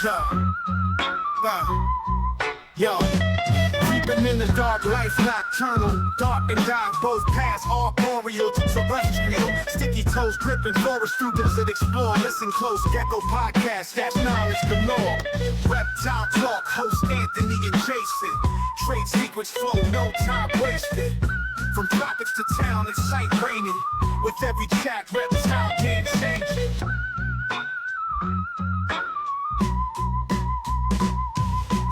Yo, yo, creeping in the dark, life nocturnal, dark and dark, both paths arboreal to terrestrial. Sticky toes gripping forest students that explore. Listen close, Gecko podcast, that's knowledge galore. Reptile talk, host Anthony and Jason. Trade secrets flow, no time wasted. From tropics to town, it's sight raining. With every chat, reptile game changing.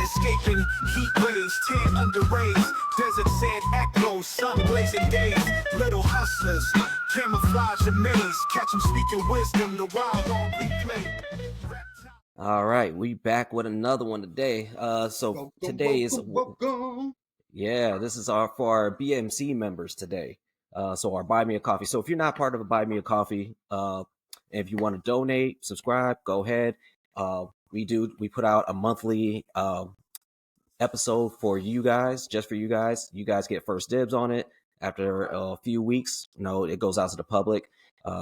Escaping heat waves, tan under rays, desert sand echoes, sun blazing days. Little hustlers, camouflage a maze, catch them speaking wisdom, the wild on replay. All right, we back with another one today. Today is this is for our BMC members today. So our Buy Me a Coffee. So if you're not part of a Buy Me a Coffee, if you want to donate, subscribe, go ahead. We put out a monthly episode for you guys, just for you guys. You guys get first dibs on it. After a few weeks, it goes out to the public.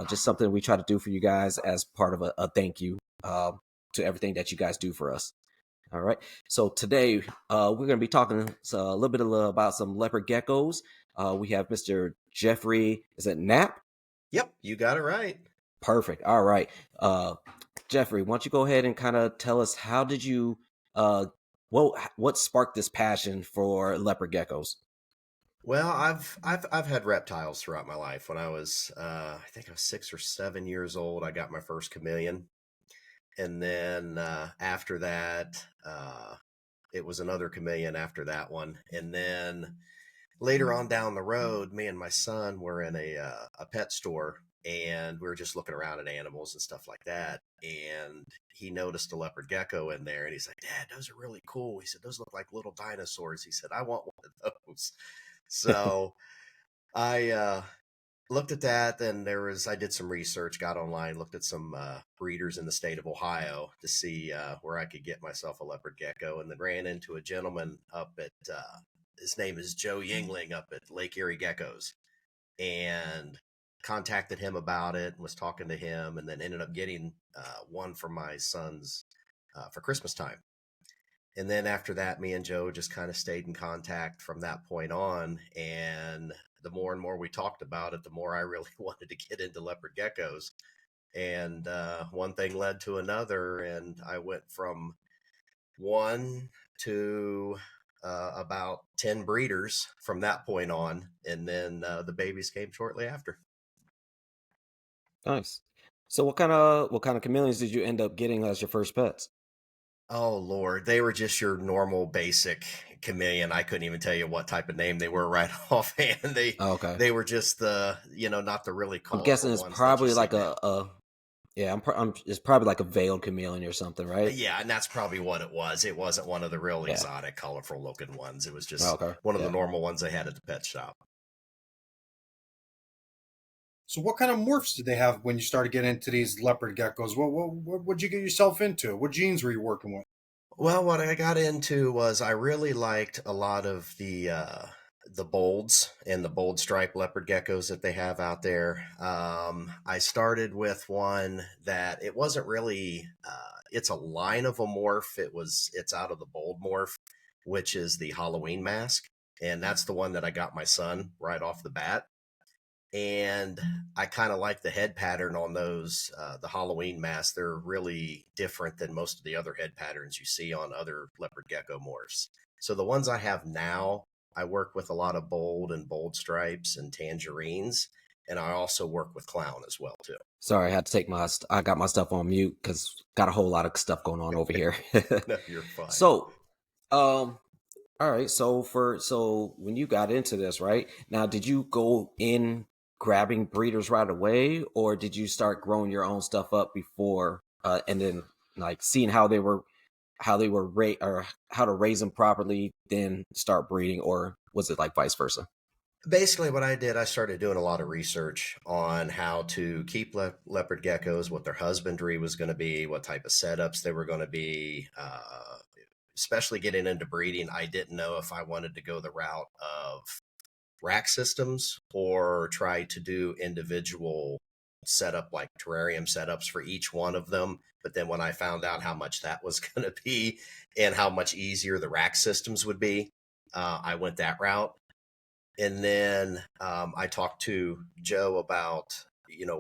Just something we try to do for you guys as part of a thank you to everything that you guys do for us. All right. So today we're going to be talking a little bit about some leopard geckos. We have Mr. Jeffrey. Is it Knapp? Yep, you got it right. Perfect. All right. Jeffrey, why don't you go ahead and kind of tell us how did you what sparked this passion for leopard geckos? Well, I've had reptiles throughout my life. When I was I think I was 6 or 7 years old, I got my first chameleon. And then after that, it was another chameleon after that one. And then later on down the road, me and my son were in a pet store, and we were just looking around at animals and stuff like that. And he noticed a leopard gecko in there, and he's like, "Dad, those are really cool." He said, "Those look like little dinosaurs." He said, "I want one of those." So I looked at that, and I did some research, got online, looked at some breeders in the state of Ohio to see where I could get myself a leopard gecko, and then ran into a gentleman up at, his name is Joe Yingling up at Lake Erie Geckos, and contacted him about it and was talking to him, and then ended up getting one for my son's for Christmas time. And then after that, me and Joe just kind of stayed in contact from that point on. And the more and more we talked about it, the more I really wanted to get into leopard geckos. And one thing led to another. And I went from one to about 10 breeders from that point on. And then the babies came shortly after. Nice. So what kind of chameleons did you end up getting as your first pets? Oh, Lord. They were just your normal basic chameleon. I couldn't even tell you what type of name they were right offhand. They were just not the really colorful I'm guessing it's ones probably that you like see it's probably like a veiled chameleon or something, right? Yeah, and that's probably what it was. It wasn't one of the real exotic, colorful looking ones. It was just one of the normal ones they had at the pet shop. So what kind of morphs did they have when you started getting into these leopard geckos? What'd you get yourself into? What genes were you working with? Well, what I got into was I really liked a lot of the bolds and the bold stripe leopard geckos that they have out there. I started with one that it wasn't really, it's a line of a morph. It's out of the bold morph, which is the Halloween mask. And that's the one that I got my son right off the bat. And I kind of like the head pattern on those, the Halloween masks. They're really different than most of the other head patterns you see on other leopard gecko morphs. So the ones I have now, I work with a lot of bold and bold stripes and tangerines. And I also work with clown as well, too. Sorry, I had to I got my stuff on mute because got a whole lot of stuff going on over here. No, you're fine. So, all right. So when you got into this, right now, did you go in grabbing breeders right away, or did you start growing your own stuff up before, and then like seeing how to raise them properly, then start breeding, or was it like vice versa? Basically, what I did, I started doing a lot of research on how to keep leopard geckos, what their husbandry was going to be, what type of setups they were going to be. Especially getting into breeding, I didn't know if I wanted to go the route of rack systems or try to do individual set up like terrarium setups for each one of them. But then when I found out how much that was going to be and how much easier the rack systems would be, I went that route. And then I talked to Joe about,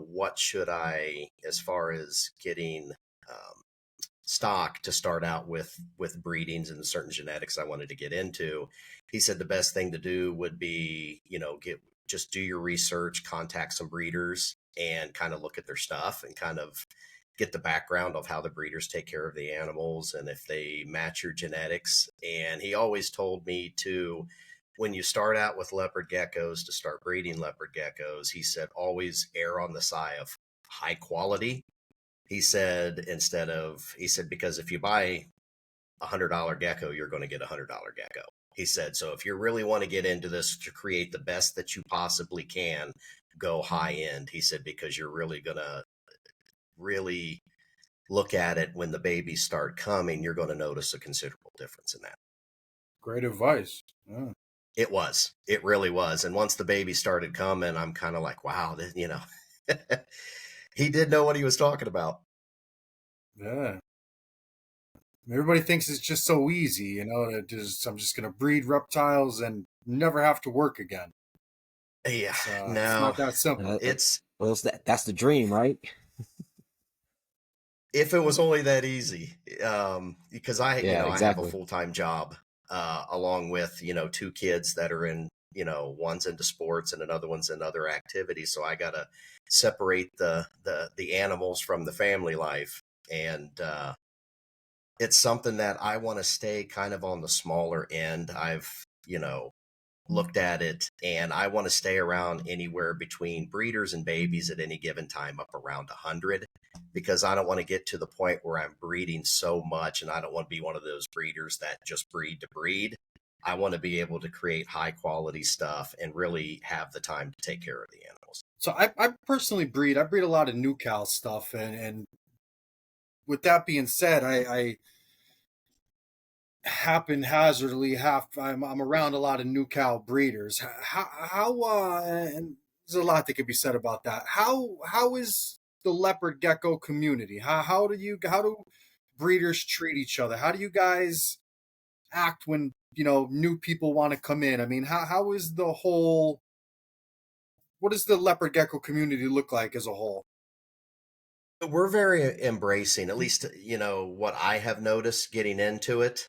what should I, as far as getting stock to start out with breedings and certain genetics I wanted to get into. He said the best thing to do would be, just do your research, contact some breeders and kind of look at their stuff and kind of get the background of how the breeders take care of the animals and if they match your genetics. And he always told me to, when you start out with leopard geckos, to start breeding leopard geckos, he said, always err on the side of high quality. He said, because if you buy $100 gecko, you're going to get $100 gecko. He said, so if you really want to get into this to create the best that you possibly can, go high end. He said, because you're really going to really look at it when the babies start coming, you're going to notice a considerable difference in that. Great advice. Yeah. It really was. And once the baby started coming, I'm kind of like, wow, he did know what he was talking about. Yeah. Everybody thinks it's just so easy, I'm just going to breed reptiles and never have to work again. Yeah, It's no, not that simple. That's the dream, right? If it was only that easy, because I exactly. have a full-time job, along with, 2 kids that are in, one's into sports and another one's in other activities. So I got to separate the animals from the family life. And, it's something that I want to stay kind of on the smaller end. I've, looked at it and I want to stay around anywhere between breeders and babies at any given time up around 100, because I don't want to get to the point where I'm breeding so much, and I don't want to be one of those breeders that just breed to breed. I want to be able to create high quality stuff and really have the time to take care of the animals. So I personally breed. I breed a lot of new cow stuff, and with that being said, I haphazardly I'm around a lot of new cow breeders. How and there's a lot that could be said about that. How is the leopard gecko community? How do breeders treat each other? How do you guys act when new people want to come in? I mean, how is the whole? What does the leopard gecko community look like as a whole? We're very embracing, at least, what I have noticed getting into it.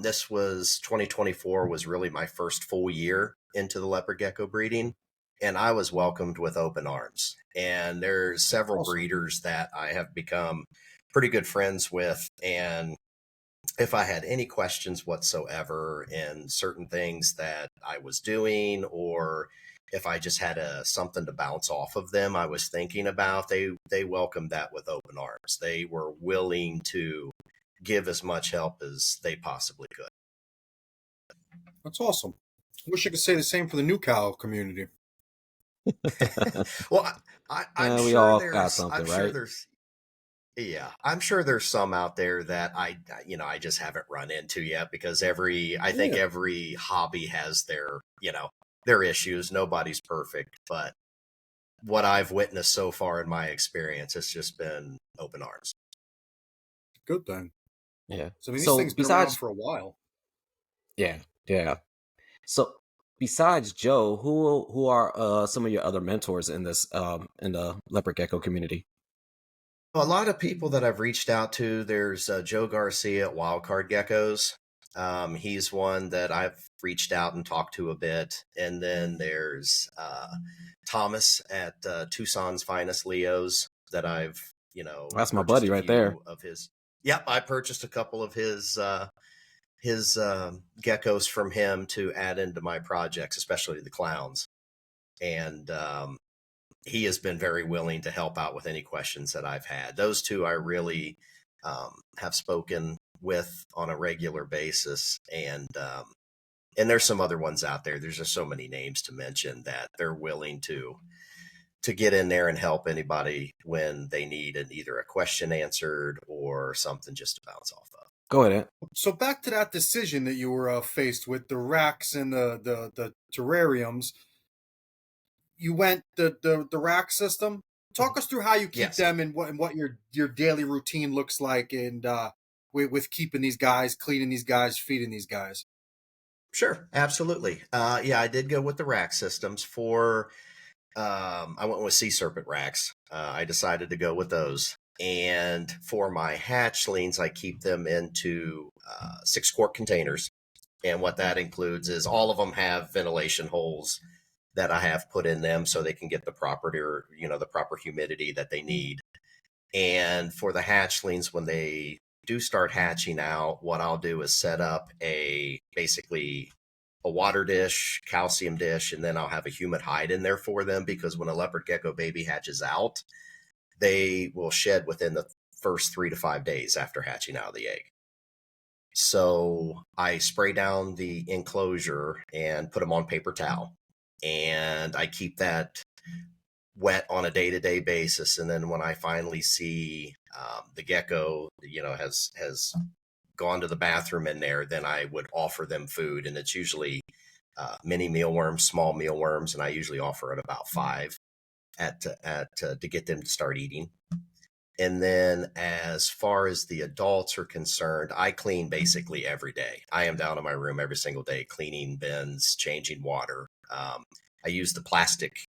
This was 2024 was really my first full year into the leopard gecko breeding, and I was welcomed with open arms. And there's several Awesome. breeders that I have become pretty good friends with. And if I had any questions whatsoever in certain things that I was doing, or if I just had something to bounce off of them I was thinking about, they welcomed that with open arms. They were willing to give as much help as they possibly could. That's awesome. I wish I could say the same for the new cow community. Well, I'm we sure all there's, got something, I'm sure right? there's, yeah, I'm sure there's some out there that I just haven't run into yet, because I think Yeah. every hobby has their issues. Nobody's perfect, but what I've witnessed so far in my experience, it's just been open arms. Good thing. Yeah. So I mean, these So things been around besides, for a while. yeah. So besides Joe, who are some of your other mentors in this in the leopard gecko community? A lot of people that I've reached out to, there's Joe Garcia at Wildcard Geckos. He's one that I've reached out and talked to a bit. And then there's Thomas at Tucson's Finest Leos that I've, That's my purchased buddy a right few there. of his. Yep, I purchased a couple of his geckos from him to add into my projects, especially the clowns. And he has been very willing to help out with any questions that I've had. Those two I really have spoken with on a regular basis. And there's some other ones out there. There's just so many names to mention that they're willing to get in there and help anybody when they need either a question answered or something just to bounce off of. Go ahead. So back to that decision that you were faced with, the racks and the terrariums. You went the rack system talk us through how you keep Yes. them and what your daily routine looks like, and with keeping these guys, cleaning these guys, feeding these guys. Sure, absolutely. Yeah, I did go with the rack systems for. I went with sea serpent racks. I decided to go with those. And for my hatchlings, I keep them into 6-quart containers. And what that includes is all of them have ventilation holes that I have put in them so they can get the proper, the proper humidity that they need. And for the hatchlings, when they do start hatching out, what I'll do is set up basically a water dish, calcium dish, and then I'll have a humid hide in there for them, because when a leopard gecko baby hatches out, they will shed within the first 3 to 5 days after hatching out of the egg. So I spray down the enclosure and put them on paper towel, and I keep that wet on a day-to-day basis. And then when I finally see the gecko, has gone to the bathroom in there, then I would offer them food, and it's usually mini mealworms, small mealworms, and I usually offer at about 5 to get them to start eating. And then as far as the adults are concerned, I clean basically every day. I am down in my room every single day, cleaning bins, changing water. I use the plastic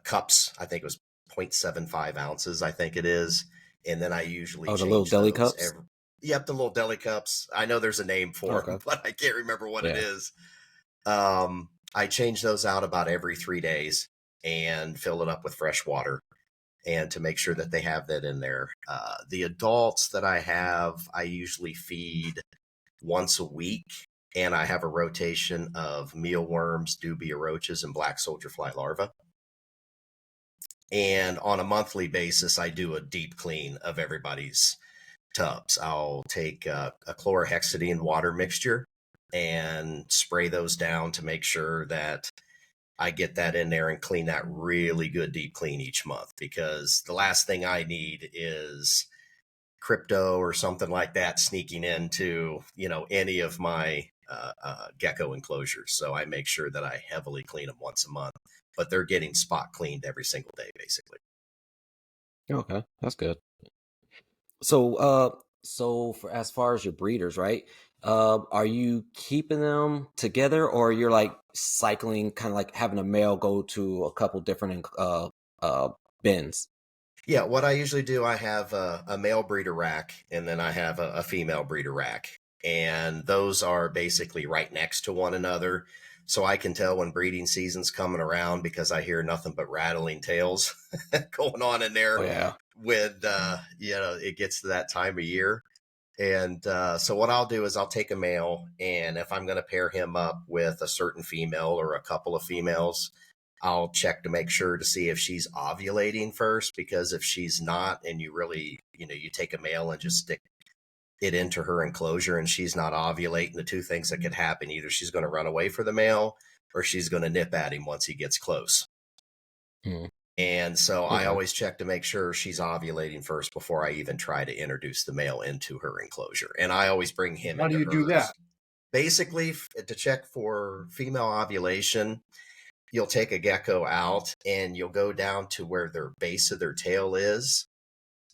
cups. I think it was 0.75 ounces, I think it is. And then I usually Oh, the change little deli those cups. Yep, the little deli cups. I know there's a name for them, Okay. but I can't remember what it Yeah. is. I change those out about every 3 days and fill it up with fresh water, and to make sure that they have that in there. The adults that I have, I usually feed once a week, and I have a rotation of mealworms, dubia roaches, and black soldier fly larvae. And on a monthly basis, I do a deep clean of everybody's tubs. I'll take a chlorhexidine water mixture and spray those down to make sure that I get that in there and clean that really good deep clean each month, because the last thing I need is crypto or something like that sneaking into, any of my gecko enclosures. So I make sure that I heavily clean them once a month, but they're getting spot cleaned every single day, basically. Okay, that's good. So for as far as your breeders, right? Are you keeping them together, or you're like cycling, kind of like having a male go to a couple different bins? Yeah, what I usually do, I have a male breeder rack, and then I have a female breeder rack. And those are basically right next to one another. So I can tell when breeding season's coming around, because I hear nothing but rattling tails going on in Oh there yeah. when, it gets to that time of year. And so what I'll do is I'll take a male, and if I'm going to pair him up with a certain female or a couple of females, I'll check to make sure to see if she's ovulating first, because if she's not, and you really, you take a male and just stick it into her enclosure and she's not ovulating, the two things that could happen: either she's going to run away for the male, or she's going to nip at him once he gets close. Hmm. And so I Okay. always check to make sure she's ovulating first before I even try to introduce the male into her enclosure. And I always bring him How do into you do hers. that? Basically, to check for female ovulation, you'll take a gecko out and you'll go down to where their base of their tail is,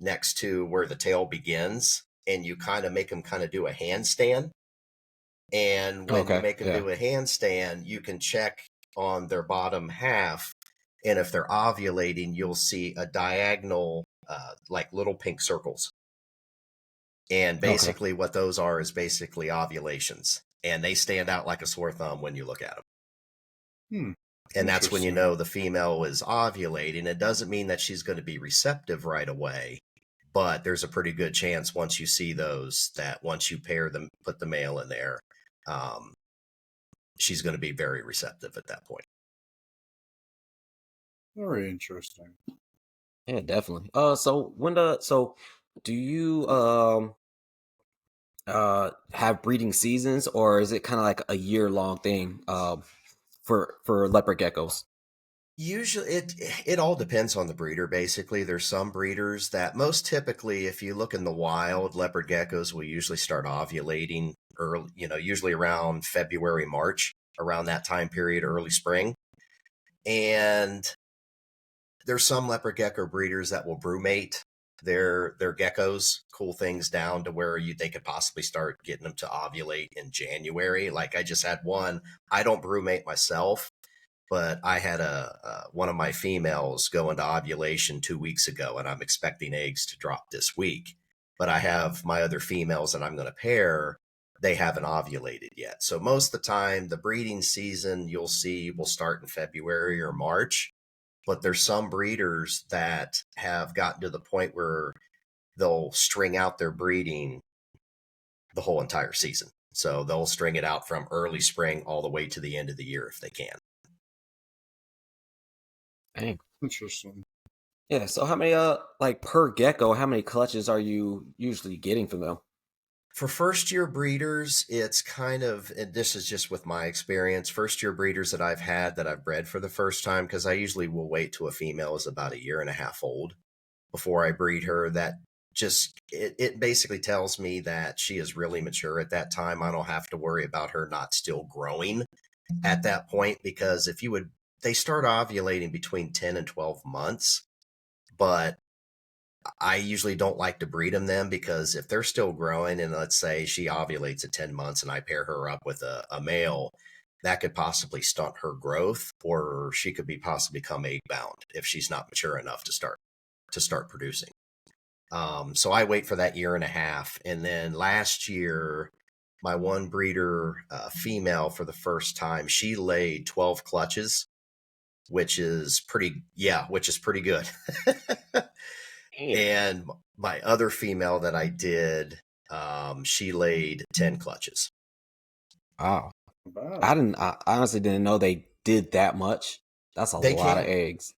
next to where the tail begins, and you kind of make them kind of do a handstand. And when you Okay. make them Yeah. do a handstand, you can check on their bottom half. And if they're ovulating, you'll see a diagonal, like little pink circles. And Okay. basically what those are is basically ovulations. And they stand out like a sore thumb when you look at them. Hmm. And that's when you Interesting. know the female is ovulating. It doesn't mean that she's going to be receptive right away, but there's a pretty good chance once you see those, that once you pair them, put the male in there, she's going to be very receptive at that point. Very interesting. Yeah, definitely. So do you have breeding seasons, or is it kind of like a year long thing for leopard geckos? Usually it all depends on the breeder. Basically, there's some breeders that, most typically, if you look in the wild, leopard geckos will usually start ovulating early, usually around February, March, around that time period, early spring. And There's some leopard gecko breeders that will brumate their geckos, cool things down to where they could possibly start getting them to ovulate in January. Like I just had one. I don't brumate myself, but I had one of my females go into ovulation 2 weeks ago, and I'm expecting eggs to drop this week. But I have my other females that I'm going to pair. They haven't ovulated yet. So most of the time, the breeding season you'll see will start in February or March. But there's some breeders that have gotten to the point where they'll string out their breeding the whole entire season. So they'll string it out from early spring all the way to the end of the year if they can. Dang. Interesting. Yeah. So how many like per gecko, how many clutches are you usually getting from them? For first year breeders, it's kind of, and this is just with my experience, first year breeders that I've had that I've bred for the first time, because I usually will wait till a female is about 1.5 years old before I breed her. That just, it basically tells me that she is really mature at that time. I don't have to worry about her not still growing at that point, because they start ovulating between 10 and 12 months, but I usually don't like to breed them then, because if they're still growing and let's say she ovulates at 10 months and I pair her up with a male, that could possibly stunt her growth, or she could possibly become egg bound if she's not mature enough to start producing. So I wait for that 1.5 years. And then last year, my one breeder female for the first time, she laid 12 clutches, which is pretty good. And my other female that I did, she laid 10 clutches. Wow. Wow. I honestly didn't know they did that much. That's a lot of eggs.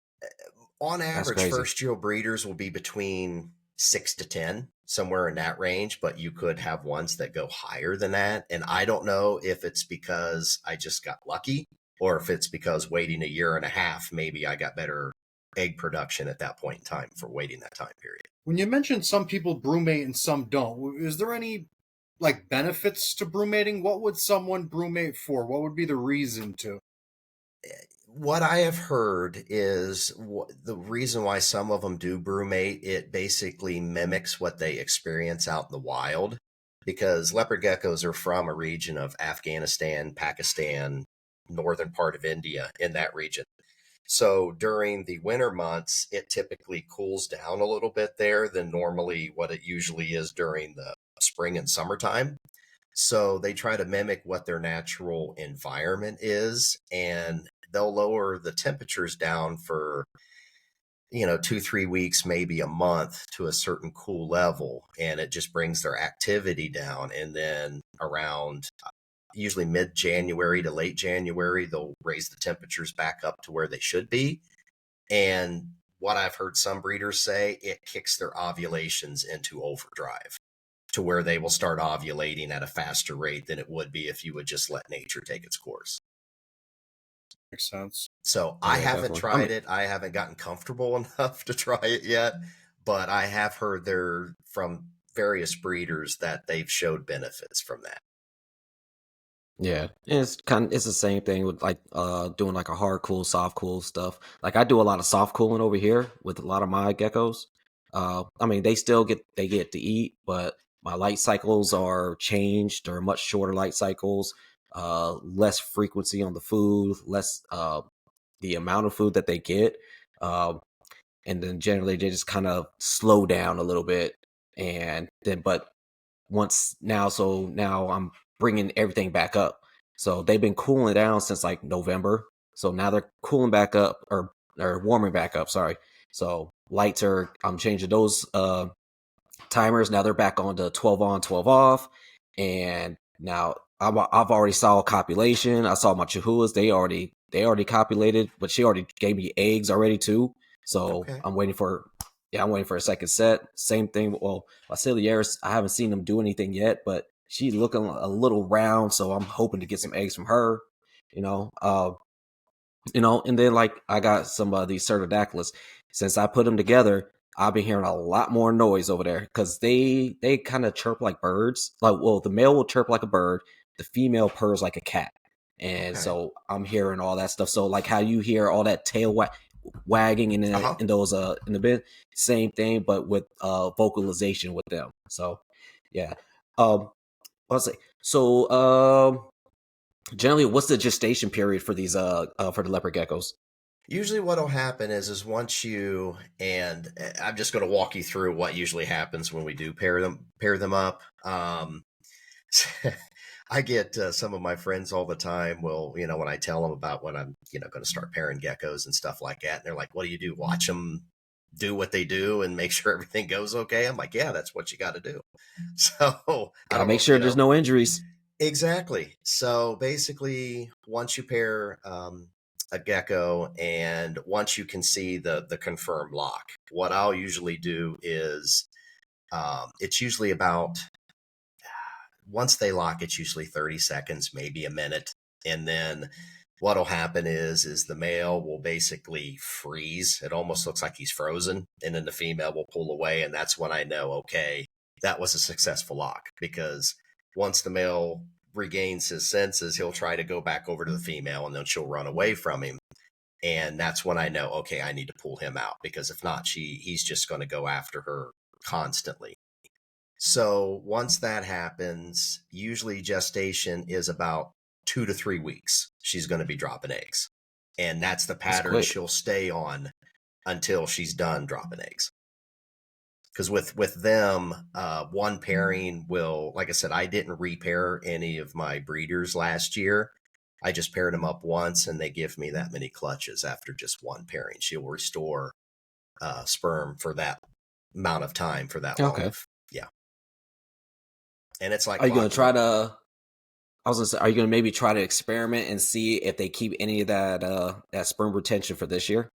On That's average, crazy. first year breeders will be between 6 to 10, somewhere in that range, but you could have ones that go higher than that. And I don't know if it's because I just got lucky, or if it's because waiting 1.5 years, maybe I got better egg production at that point in time for waiting that time period. When you mentioned some people brumate and some don't, is there any like benefits to brumating? What would someone brumate for? What would be the reason to? What I have heard is the reason why some of them do brumate, it basically mimics what they experience out in the wild, because leopard geckos are from a region of Afghanistan, Pakistan, northern part of India, in that region. So during the winter months, it typically cools down a little bit there than normally what it usually is during the spring and summertime. So they try to mimic what their natural environment is, and they'll lower the temperatures down for 2-3 weeks, maybe a month, to a certain cool level, and it just brings their activity down. And then around usually mid-January to late January, they'll raise the temperatures back up to where they should be. And what I've heard some breeders say, it kicks their ovulations into overdrive, to where they will start ovulating at a faster rate than it would be if you would just let nature take its course. Makes sense. So Yeah, I haven't definitely. tried it. I haven't gotten comfortable enough to try it yet, but I have heard from various breeders that they've showed benefits from that. Yeah, and it's the same thing with like doing like a hard cool, soft cool stuff. Like I do a lot of soft cooling over here with a lot of my geckos. I mean they still get to eat, but my light cycles are changed. They're much shorter light cycles, less frequency on the food, less the amount of food that they get. And then generally they just kind of slow down a little bit, and then but now I'm bringing everything back up. So they've been cooling down since like November. So now they're cooling back up, or warming back up. Sorry. So I'm changing those timers. Now they're back on to 12 on, 12 off, and now I've already saw copulation. I saw my chihuahuas. They already copulated, but she already gave me eggs already too. So Okay. I'm waiting for a second set. Same thing. Well, Basilearis, I haven't seen them do anything yet, but she's looking a little round, so I'm hoping to get some eggs from her. And then like I got some of these Cerdodactylus. Since I put them together, I've been hearing a lot more noise over there because they kind of chirp like birds. Like, well, the male will chirp like a bird, the female purrs like a cat, and Okay. so I'm hearing all that stuff. So like how you hear all that tail whack, wagging in Uh-huh. those in the bin. Same thing, but with vocalization with them. So yeah. I'll say so. Generally, what's the gestation period for these for the leopard geckos? Usually what'll happen is once you, and I'm just going to walk you through what usually happens when we do pair them up. I get some of my friends all the time will, when I tell them about when I'm, going to start pairing geckos and stuff like that, and they're like, what do you do? Watch them do what they do and make sure everything goes okay. I'm like, yeah, that's what you got to do. So I Gotta don't make know, sure there's no injuries. exactly. So basically, once you pair a gecko, and once you can see the confirmed lock, what I'll usually do is it's usually about, once they lock, it's usually 30 seconds, maybe a minute. And then what'll happen is the male will basically freeze. It almost looks like he's frozen. And then the female will pull away. And that's when I know, okay, that was a successful lock. Because once the male regains his senses, he'll try to go back over to the female, and then she'll run away from him. And that's when I know, okay, I need to pull him out, because if not, he's just going to go after her constantly. So once that happens, usually gestation is about 2 to 3 weeks. She's going to be dropping eggs. And that's the That's pattern quick. she'll stay on until she's done dropping eggs. Because with them, one pairing will, like I said, I didn't repair any of my breeders last year. I just paired them up once, and they give me that many clutches after just one pairing. She'll restore sperm for that amount of time, for that long Okay. of, yeah. And it's like Are you gonna try clockwork. to? I was gonna say, are you gonna maybe try to experiment and see if they keep any of that sperm retention for this year?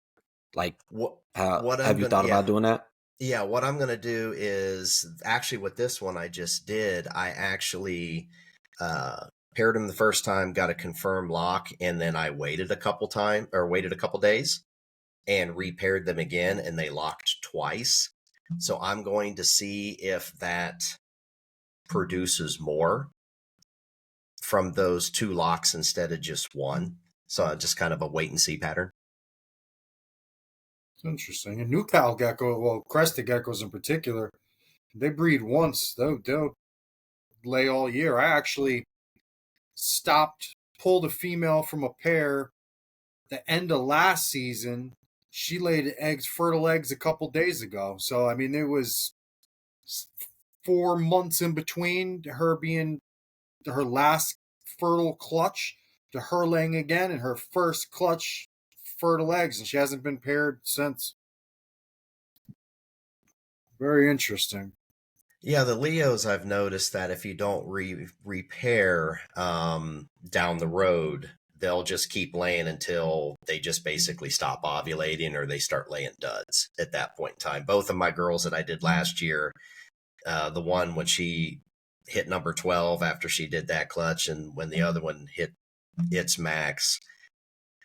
Like, What how what I'm have you gonna thought yeah about doing that? yeah what I'm gonna do is, actually, with this one I just did, I actually uh paired him the first time, got a confirmed lock, and then I waited a couple days and repaired them again, and they locked twice. So I'm going to see if that produces more from those two locks instead of just one. So just kind of a wait and see pattern. It's interesting. And new cow gecko, well, crested geckos in particular, they breed once. They'll lay all year. I actually pulled a female from a pair the end of last season. She laid fertile eggs a couple days ago. So I mean, it was 4 months in between her being her last fertile clutch to her laying again and her first clutch fertile eggs, and she hasn't been paired since. Very interesting. Yeah, the Leos, I've noticed that if you don't repair down the road, they'll just keep laying until they just basically stop ovulating, or they start laying duds at that point in time. Both of my girls that I did last year, the one when she hit number 12 after she did that clutch, and when the other one hit its max,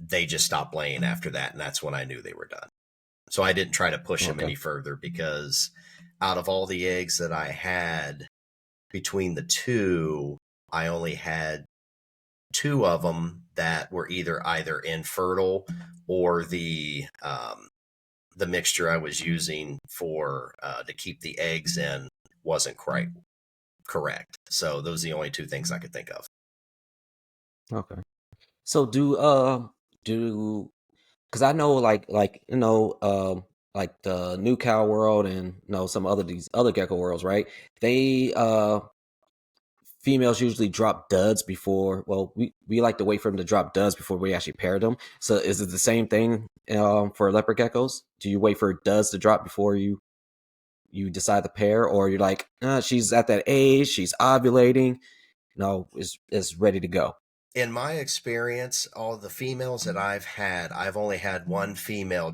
they just stopped laying after that. And that's when I knew they were done. So I didn't try to push them Okay. any further, because out of all the eggs that I had between the two, I only had two of them that were either infertile, or the mixture I was using for to keep the eggs in wasn't quite correct. So those are the only two things I could think of. Okay. So do because I know like the new cow world and some other these other gecko worlds, right? They females usually drop duds before. Well, we like to wait for them to drop duds before we actually pair them. So is it the same thing for leopard geckos? Do you wait for duds to drop before you decide to pair, or you're like, she's at that age, she's ovulating, is ready to go? In my experience, all the females that I've had, I've only had one female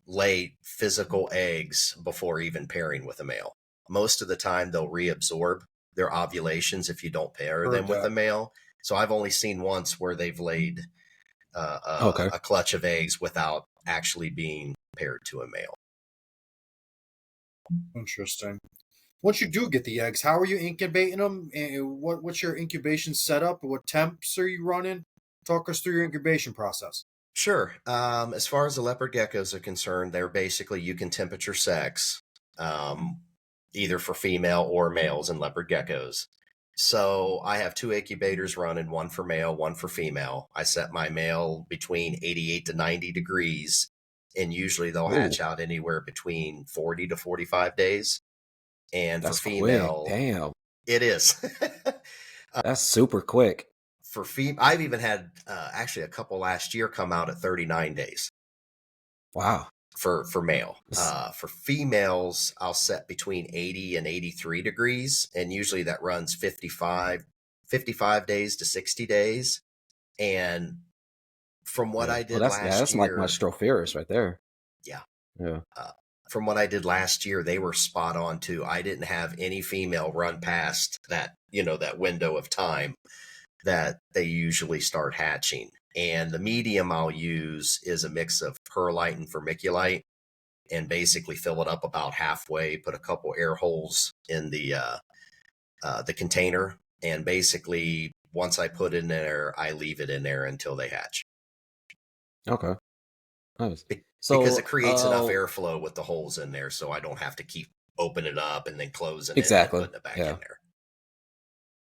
lay physical eggs before even pairing with a male. Most of the time, they'll reabsorb their ovulations if you don't pair Heard them with a that. male. So I've only seen once where they've laid Okay. a clutch of eggs without actually being paired to a male. Interesting. Once you do get the eggs, how are you incubating them? And what's your incubation setup? What temps are you running? Talk us through your incubation process. Sure. As far as the leopard geckos are concerned, they're basically you can temperature sex, um, either for female or males in leopard geckos. So I have two incubators running, one for male, one for female. I set my male between 88 to 90 degrees, and usually they'll Ooh, hatch out anywhere between 40 to 45 days. And for that's quick. female, Damn, it is. that's super quick. For I've even had actually a couple last year come out at 39 days Wow. for male. It's- For females, I'll set between 80 and 83 degrees, and usually that runs 55 days to 60 days. And from what yeah. I Oh, did last that's like my year, stropharis right there. yeah, Yeah. uh, from what I did last year, they were spot on too. I didn't have any female run past that, that window of time that they usually start hatching. And the medium I'll use is a mix of perlite and vermiculite, and basically fill it up about halfway, put a couple air holes in the container, and basically once I put it in there, I leave it in there until they hatch. Okay. Nice. Because it So, creates enough airflow with the holes in there, so I don't have to keep opening it up and then closing it and then exactly. putting it back in Yeah. there.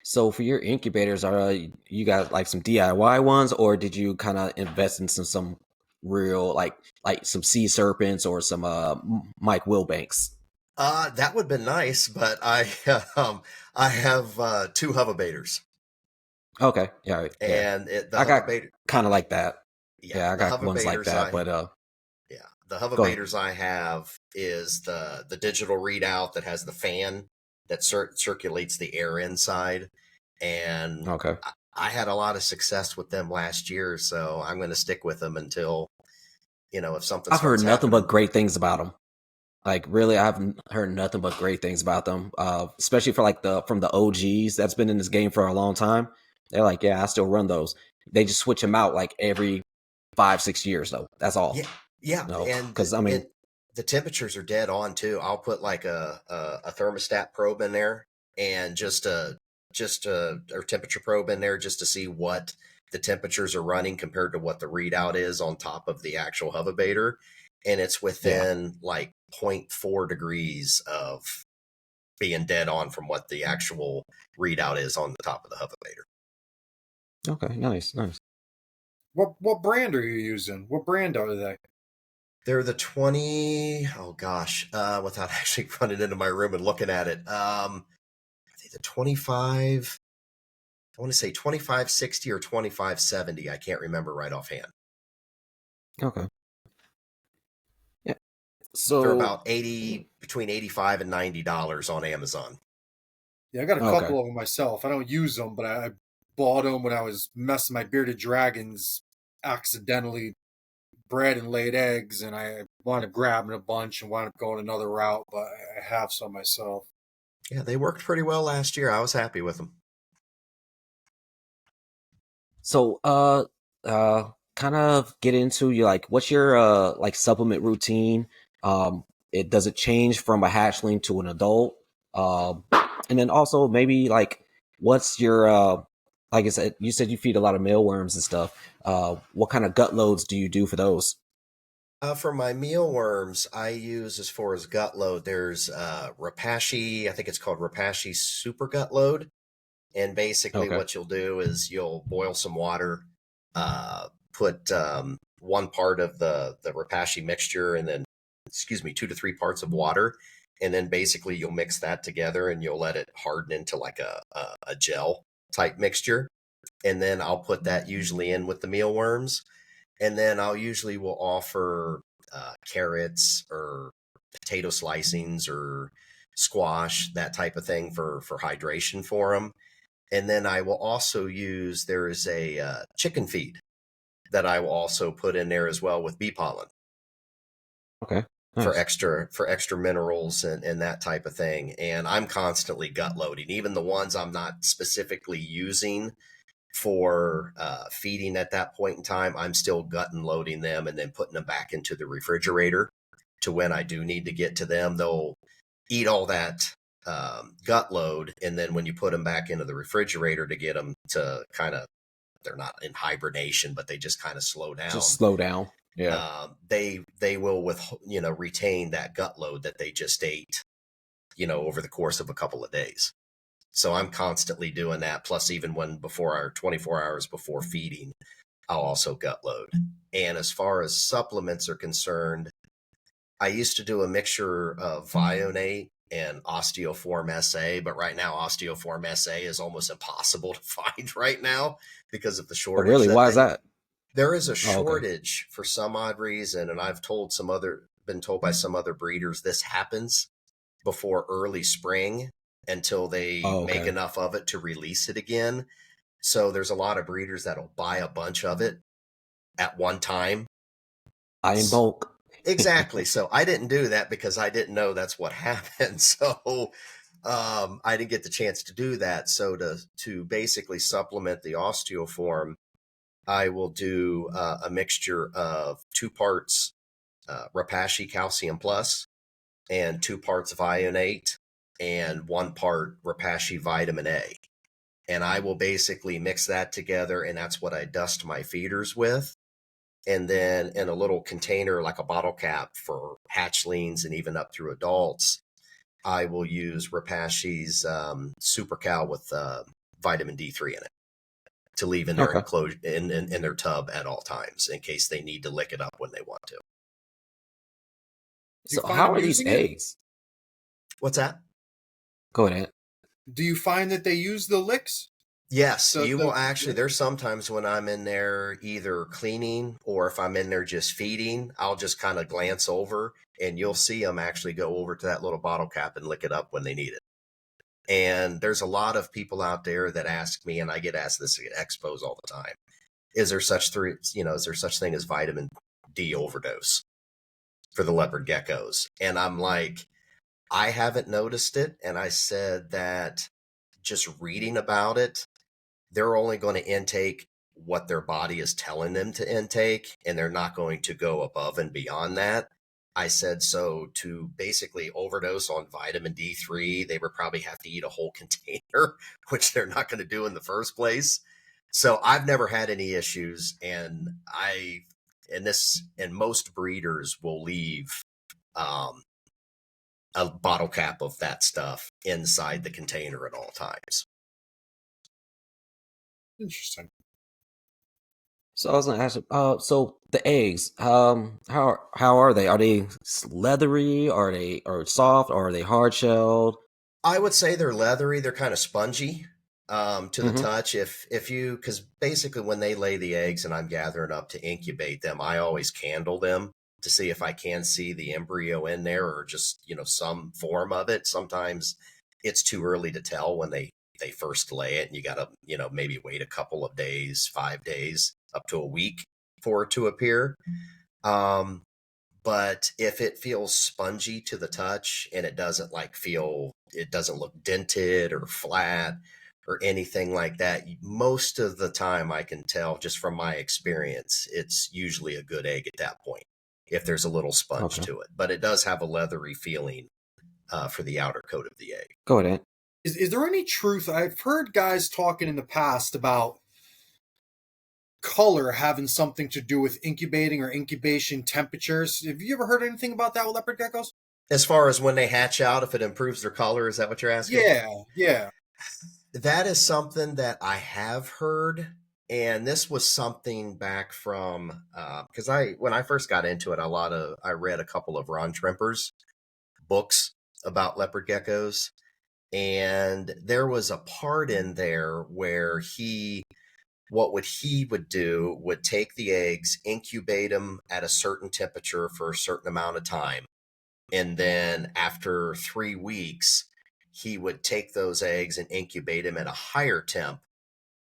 So for your incubators, are you got like some DIY ones, or did you kind of invest in some real like some sea serpents or some Mike Wilbanks? That would have been nice, but I have two hoverbators, Okay, yeah, yeah. and the I got hoverbator, kind of like that. yeah, Yeah, I the got ones like hoverbators that, I but yeah, the go ahead. hoverbators I have is the digital readout that has the fan that circulates the air inside, and Okay. I had a lot of success with them last year, so I'm going to stick with them until if something I've heard starts nothing happening. but great things about them. Like really, I've heard nothing but great things about them. Especially for like from the OGs that's been in this game for a long time. They're like, yeah, I still run those. They just switch them out like every 5-6 years though. That's all. Yeah, yeah, No, and because I mean, the temperatures are dead on too. I'll put like a thermostat probe in there, and just a or temperature probe in there just to see what the temperatures are running compared to what the readout is on top of the actual hoverbator, and it's yeah. within like 0.4 degrees of being dead on from what the actual readout is on the top of the hoverbator. Okay, nice, nice. What brand are you using? What brand are they? They're the 20, oh gosh, without actually running into my room and looking at it. I think the 25, I want to say 2560 or 2570. I can't remember right offhand. Okay. Yeah. They're So about 80, between 85 and $90 on Amazon. Yeah, I got a okay. couple of them myself. I don't use them, but I bought them when I was messing my bearded dragons. Accidentally bred and laid eggs, and I wound up grabbing a bunch and wound up going another route. But I have some myself. Yeah, they worked pretty well last year. I was happy with them. So kind of get into your like what's your like supplement routine? It does it change from a hatchling to an adult? And then also maybe like what's your like I said, you said you feed a lot of mealworms and stuff. What kind of gut loads do you do for those? For my mealworms, I use as far as gut load, there's Rapashi, I think it's called Rapashi Super Gut Load. And basically, Okay. what you'll do is you'll boil some water, put one part of the Rapashi mixture, and then, excuse me, 2 to 3 parts of water. And then basically, you'll mix that together and you'll let it harden into like a gel type mixture. And then I'll put that usually in with the mealworms. And then I'll usually will offer carrots or potato slicings or squash, that type of thing for hydration for them. And then I will also use, there is a chicken feed that I will also put in there as well with bee pollen Okay. for Nice. extra minerals and that type of thing. And I'm constantly gut loading, even the ones I'm not specifically using for feeding at that point in time. I'm still gut and loading them and then putting them back into the refrigerator to when I do need to get to them. They'll eat all that gut load, and then when you put them back into the refrigerator to get them to kind of they're not in hibernation, but they just kind of slow down. Just slow down. Yeah. They will retain that gut load that they just ate, over the course of a couple of days. So I'm constantly doing that. Plus, even before our 24 hours before feeding, I'll also gut load. And as far as supplements are concerned, I used to do a mixture of Vionate and Osteoform SA, but right now Osteoform SA is almost impossible to find right now because of the Oh, shortage. really? Why is that? There is a Oh, okay. shortage for some odd reason, and I've been told by some other breeders this happens before early spring until they Oh, make okay. enough of it to release it again. So there's a lot of breeders that'll buy a bunch of it at one time. Buy in bulk. Exactly. So I didn't do that because I didn't know that's what happened. So I didn't get the chance to do that. So to basically supplement the osteoform, I will do a mixture of 2 parts Repashy Calcium Plus and 2 parts Vionate and 1 part Repashy Vitamin A. And I will basically mix that together, and that's what I dust my feeders with. And then in a little container, like a bottle cap for hatchlings and even up through adults, I will use Repashy's Super Cal with vitamin D3 in it to leave in their Okay. enclosure in their tub at all times in case they need to lick it up when they want to. Do you So find how them are these using it? eggs? What's that? Go ahead. Do you find that they use the licks? Yes, The you the will actually. There's sometimes when I'm in there either cleaning or if I'm in there just feeding, I'll just kind of glance over and you'll see them actually go over to that little bottle cap and lick it up when they need it. And there's a lot of people out there that ask me, and I get asked this at expos all the time: is there such thing as vitamin D overdose for the leopard geckos? And I'm like, I haven't noticed it, and I said that just reading about it, they're only going to intake what their body is telling them to intake, and they're not going to go above and beyond that. I said, so to basically overdose on vitamin D3, they would probably have to eat a whole container, which they're not going to do in the first place. So I've never had any issues, and most breeders will leave a bottle cap of that stuff inside the container at all times. Interesting. So I was gonna ask, so the eggs, how are they? Are they leathery? Are they soft? Or are they hard shelled? I would say they're leathery. They're kind of spongy to the Mm-hmm. touch. Because basically when they lay the eggs and I'm gathering up to incubate them, I always candle them to see if I can see the embryo in there or just, some form of it. Sometimes it's too early to tell when they first lay it, and you got to, maybe wait a couple of days, 5 days, up to a week for it to appear. But if it feels spongy to the touch and it doesn't look dented or flat or anything like that, most of the time I can tell just from my experience, it's usually a good egg at that point if there's a little sponge Okay. to it. But it does have a leathery feeling for the outer coat of the egg. Go ahead. Is there any truth? I've heard guys talking in the past about color having something to do with incubating or incubation temperatures. Have you ever heard anything about that with leopard geckos? As far as when they hatch out, if it improves their color, is that what you're asking? Yeah. That is something that I have heard. And this was something back from because when I first got into it, I read a couple of Ron Tremper's books about leopard geckos, and there was a part in there where he would do would take the eggs, incubate them at a certain temperature for a certain amount of time, and then after 3 weeks, he would take those eggs and incubate them at a higher temp.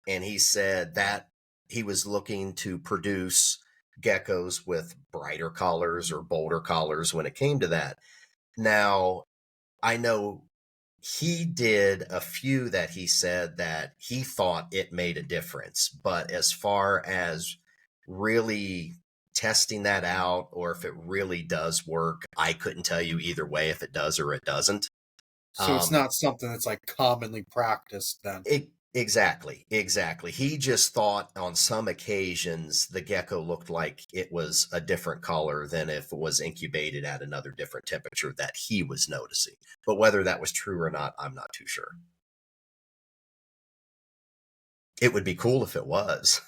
And he said that he was looking to produce geckos with brighter colors or bolder colors when it came to that. Now, I know he did a few that he said that he thought it made a difference. But as far as really testing that out or if it really does work, I couldn't tell you either way if it does or it doesn't. So it's not something that's like commonly practiced then. Exactly, exactly. He just thought on some occasions the gecko looked like it was a different color than if it was incubated at another different temperature that he was noticing. But whether that was true or not, I'm not too sure. It would be cool if it was.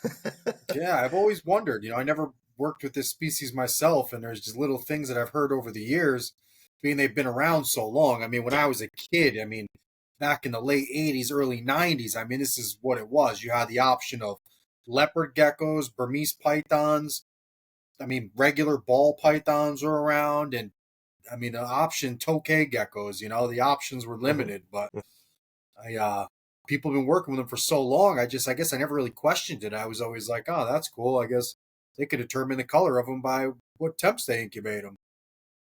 Yeah, I've always wondered. I never worked with this species myself, and there's just little things that I've heard over the years, being they've been around so long. I mean, when Yeah. I was a kid, back in the late 80s, early 90s, this is what it was. You had the option of leopard geckos, Burmese pythons. Regular ball pythons were around, and the option tokay geckos. The options were Mhm. limited, but I people have been working with them for so long. I guess I never really questioned it. I was always like, oh, that's cool. I guess they could determine the color of them by what temps they incubate them.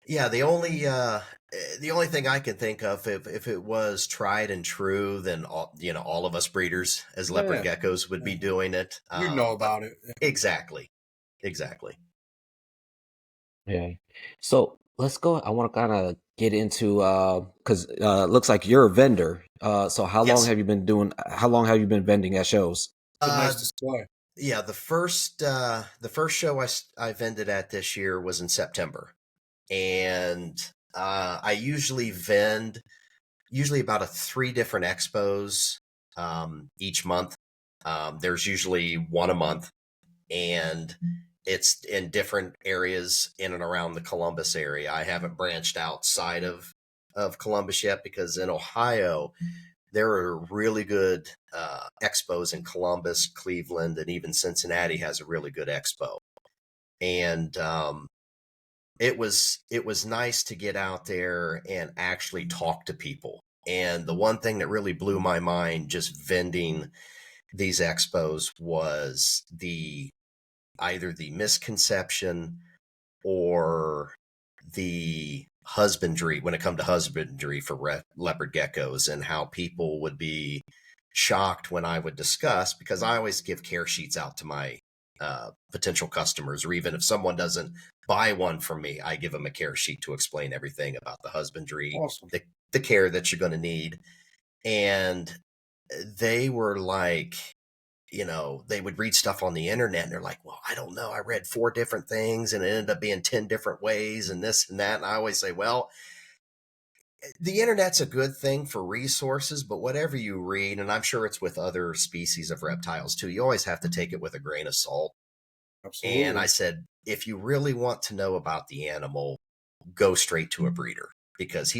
Yeah, the only thing I can think of, if it was tried and true, then all of us breeders as leopard Yeah, geckos would be yeah. doing it. You know But about it. exactly, exactly. Yeah. So let's go. I want to kind of get into because it looks like you're a vendor. So Yes. how long have you been vending at shows? It's a nice Uh, display. yeah, the first show I vended at this year was in September, and I usually vend about 3 different expos each month. There's usually one a month, and it's in different areas in and around the Columbus area. I haven't branched outside of Columbus yet because in Ohio there are really good expos in Columbus, Cleveland, and even Cincinnati has a really good expo. And it was nice to get out there and actually talk to people. And the one thing that really blew my mind just vending these expos was the either the misconception or the husbandry when it come to husbandry for leopard geckos, and how people would be shocked when I would discuss, because I always give care sheets out to my potential customers, or even if someone doesn't buy one from me, I give them a care sheet to explain everything about the husbandry, Awesome. the care that you're going to need. And they were like, they would read stuff on the internet and they're like, well, I don't know. I read 4 different things and it ended up being 10 different ways and this and that. And I always say, well, the internet's a good thing for resources, but whatever you read, and I'm sure it's with other species of reptiles too, you always have to take it with a grain of salt. And I Absolutely. said, if you really want to know about the animal, go straight to a breeder, because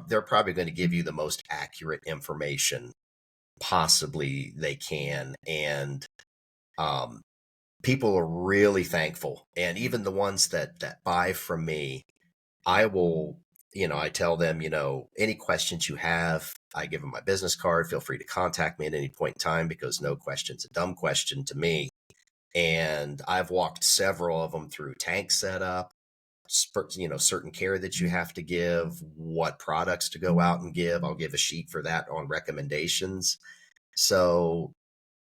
they're probably going to give you the most accurate information possibly they can. And um, people are really thankful, and even the ones that buy from me, I will, I tell them, any questions you have, I give them my business card, feel free to contact me at any point in time, because no question's a dumb question to me. And I've walked several of them through tank setup, certain care that you have to give, what products to go out and give. I'll give a sheet for that on recommendations. So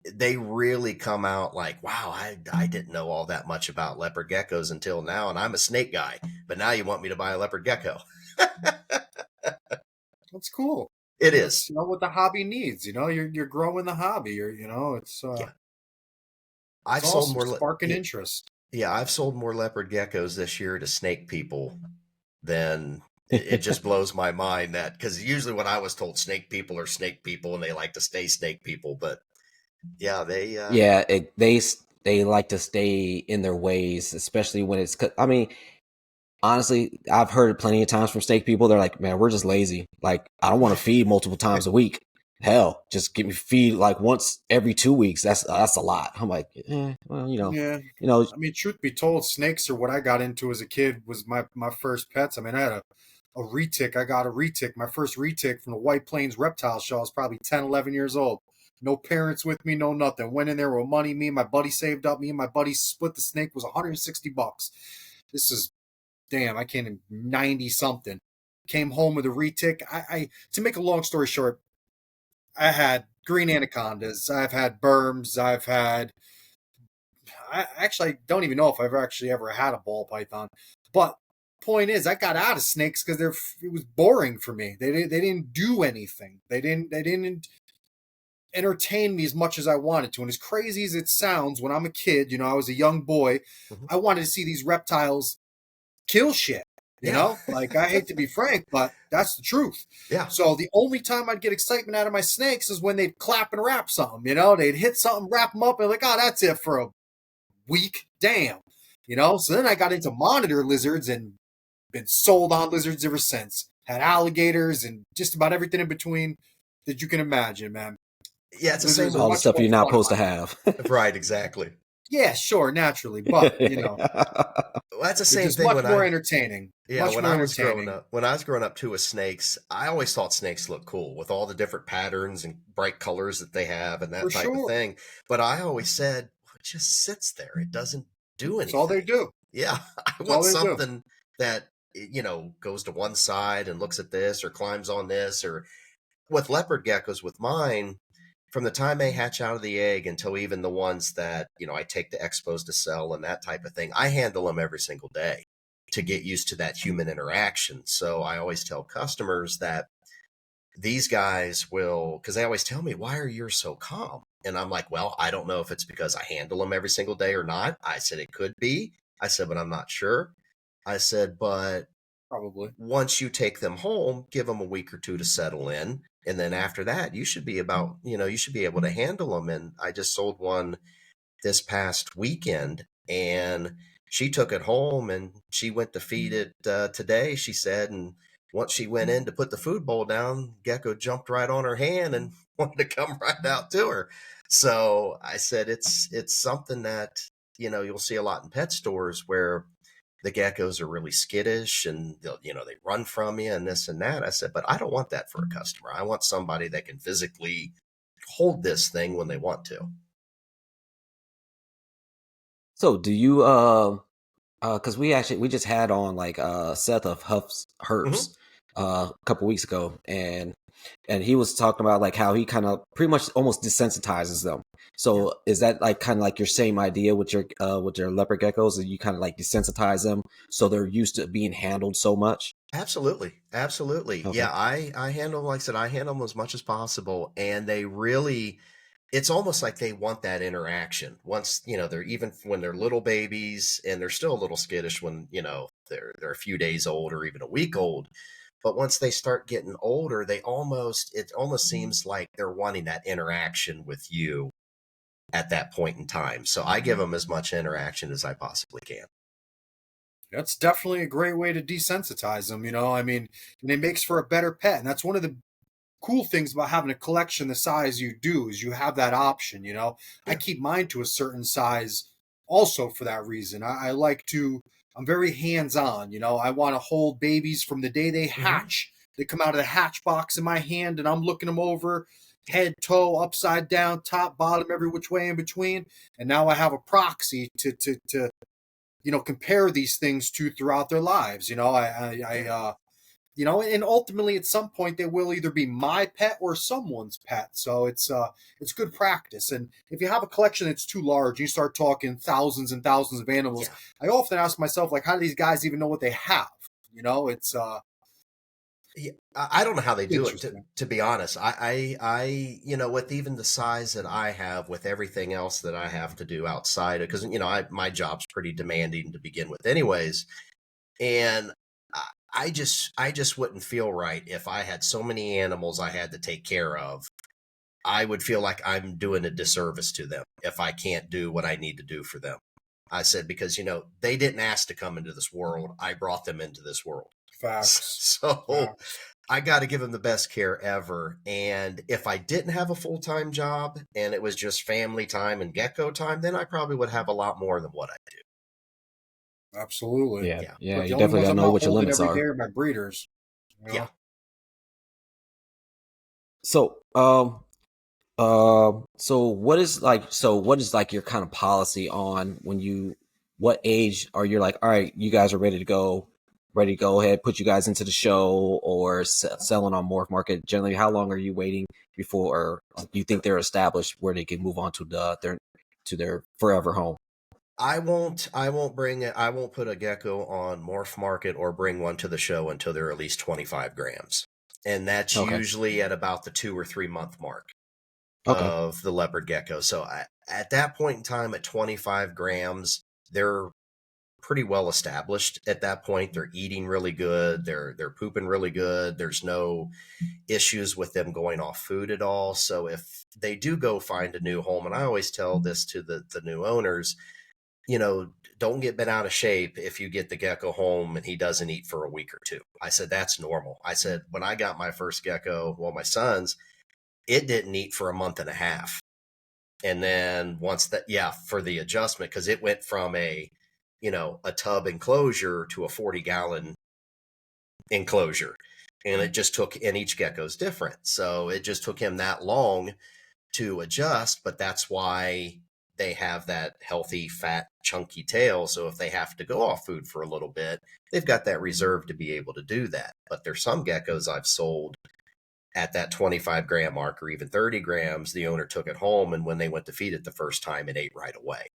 they really come out like, wow, I didn't know all that much about leopard geckos until now, and I'm a snake guy, but now you want me to buy a leopard gecko. That's cool. It That's is. what the hobby needs. You're growing the hobby. Yeah. It's I've sold awesome. more. Sparking Yeah, interest. yeah, I've sold more leopard geckos this year to snake people than it just blows my mind, that because usually when I was told snake people are snake people and they like to stay snake people, but yeah, Yeah, they like to stay in their ways, especially when it's. I mean, honestly, I've heard it plenty of times from steak people. They're like, "Man, we're just lazy. Like, I don't want to feed multiple times a week. Hell, just give me feed like once every 2 weeks. That's a lot." I'm like, well, Yeah. you know, Truth be told, snakes are what I got into as a kid. Was my first pets. I had a retic. I got a retic. My first retic from the White Plains Reptile Show. I was probably 10, 11 years old. No parents with me, no nothing. Went in there with money. Me and my buddy saved up. Me and my buddy split the snake. It was $160. This is damn. I can't even 90 something. Came home with a retic. I to make a long story short, I had green anacondas. I've had berms. I actually don't even know if I've actually ever had a ball python. But point is, I got out of snakes because it was boring for me. They didn't do anything. They didn't entertain me as much as I wanted to. And as crazy as it sounds, when I'm a kid, I was a young boy, Mhm. I wanted to see these reptiles kill shit. Yeah. Like, I hate to be frank, but that's the truth. Yeah. So the only time I'd get excitement out of my snakes is when they'd clap and wrap something. They'd hit something, wrap them up, and like, oh, that's it for a week. Damn. So then I got into monitor lizards and been sold on lizards ever since. Had alligators and just about everything in between that you can imagine, man. Yeah, it's the same Lizards are All the much stuff more you're not fun in supposed to my have. right, exactly. Yeah, sure, naturally, but Well, that's the they're same just thing much more entertaining. yeah, Much when more I was growing entertaining. up, when I was growing up too with snakes, I always thought snakes looked cool with all the different patterns and bright colors that they have and that For type of sure. thing. But I always said, well, it just sits there. It doesn't do That's all they anything. do. Yeah, I That's want all they do. something that goes to one side and looks at this or climbs on this or with leopard geckos with mine, from the time they hatch out of the egg until even the ones that, I take to expos to sell and that type of thing, I handle them every single day to get used to that human interaction. So I always tell customers that these guys will, because they always tell me, why are you so calm? And I'm like, well, I don't know if it's because I handle them every single day or not. I said, it could be. I said, but I'm not sure. I said, but Probably. once you take them home, give them a week or two to settle in. And then after that, you should be you should be able to handle them. And I just sold one this past weekend and she took it home and she went to feed it today, she said. And once she went in to put the food bowl down, gecko jumped right on her hand and wanted to come right out to her. So I said, it's something that, you'll see a lot in pet stores where the geckos are really skittish and they run from you and this and that. I said, but I don't want that for a customer. I want somebody that can physically hold this thing when they want to. So do you because we just had on like Seth of Huff's Hmm. Herps a couple weeks ago, and he was talking about like how he kind of pretty much almost desensitizes them. Yeah, So is that like kind of like your same idea with your leopard geckos, that you kind of like desensitize them so they're used to being handled so much? absolutely. Absolutely. Okay. Yeah. I handle, like I said, I handle them as much as possible. And they really, it's almost like they want that interaction once, they're even when they're little babies and they're still a little skittish when, they're a few days old or even a week old. But once they start getting older, it almost seems like they're wanting that interaction with you at that point in time. So I give them as much interaction as I possibly can. That's definitely a great way to desensitize them, I mean, and it makes for a better pet. And that's one of the cool things about having a collection the size you do is you have that option. I Yeah. keep mine to a certain size also for that reason. I like to, I'm very hands-on. I want to hold babies from the day they Hmm. hatch. They come out of the hatch box in my hand and I'm looking them over, head, toe, upside down, top, bottom, every which way in between. And now I have a proxy to compare these things to throughout their lives. And ultimately at some point they will either be my pet or someone's pet. So it's good practice. And if you have a collection that's too large, you start talking thousands and thousands of animals. Yeah. I often ask myself, like, how do these guys even know what they have? It's Yeah, I don't know how they do it. To, interesting. to be honest, with even the size that I have, with everything else that I have to do outside, because my job's pretty demanding to begin with, anyways. And I just wouldn't feel right if I had so many animals I had to take care of. I would feel like I'm doing a disservice to them if I can't do what I need to do for them. I said, because they didn't ask to come into this world. I brought them into this world. Facts. So Facts. I got to give them the best care ever. And if I didn't have a full-time job and it was just family time and gecko time, then I probably would have a lot more than what I do. Absolutely. Yeah, Yeah. yeah. But the You only definitely ones gotta I'm know not what your holding limits every day are. are my breeders. Yeah. So, what is like your kind of policy on what age are you like, all right, you guys are ready to go ahead, put you guys into the show or selling on Morph Market? Generally, how long are you waiting before, or you think they're established where they can move on to their forever home? I won't put a gecko on Morph Market or bring one to the show until they're at least 25 grams. And that's Okay. usually at about the 2 or 3 month mark. Okay. of the leopard gecko. So at that point in time, at 25 grams, they're pretty well established at that point. They're eating really good. They're pooping really good. There's no issues with them going off food at all. So if they do go find a new home, and I always tell this to the new owners, don't get bent out of shape if you get the gecko home and he doesn't eat for a week or two. I said, that's normal. I said, when I got my first gecko, well, my son's, it didn't eat for a month and a half. And then once that, for the adjustment, because it went from a tub enclosure to a 40-gallon enclosure. And it just took, and each gecko's different. So it just took him that long to adjust, but that's why they have that healthy, fat, chunky tail. So if they have to go off food for a little bit, they've got that reserve to be able to do that. But there's some geckos I've sold at that 25-gram mark or even 30 grams. The owner took it home, and when they went to feed it the first time, it ate right away.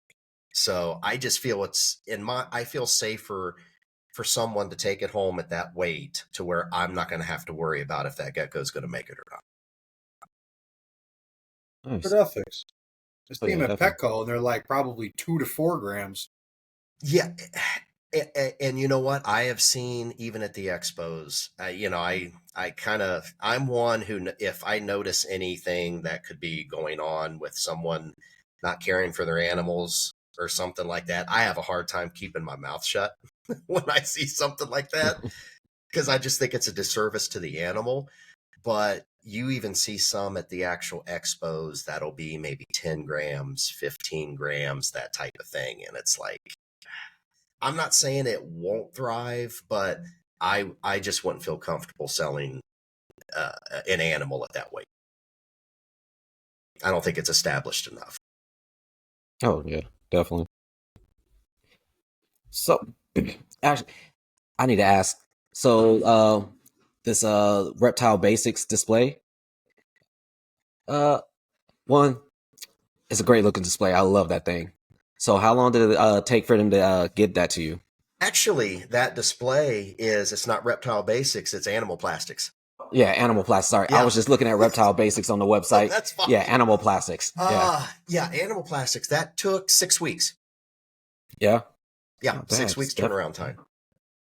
So I just feel I feel safer for someone to take it home at that weight to where I'm not going to have to worry about if that gecko is going to make it or not. Nice. Good ethics. I see them yeah, at definitely. Petco, and they're like probably 2 to 4 grams. Yeah. And you know what? I have seen even at the expos, I'm one who, if I notice anything that could be going on with someone not caring for their animals or something like that, I have a hard time keeping my mouth shut when I see something like that, because I just think it's a disservice to the animal. But you even see some at the actual expos that'll be maybe 10 grams, 15 grams, that type of thing. And it's like, I'm not saying it won't thrive, but I just wouldn't feel comfortable selling an animal at that weight. I don't think it's established enough. Oh yeah, definitely. So, actually, I need to ask. So, this reptile basics display. Uh, one, it's a great looking display. I love that thing. So, how long did it take for them to get that to you? Actually, that display it's not reptile basics, it's animal plastics. Yeah, animal plastics. Sorry, I Yeah. was just looking at reptile basics on the website. That's fine. Yeah, animal plastics. Yeah, Animal plastics. That took 6 weeks. Yeah. Yeah, Not 6 bad. weeks turnaround time.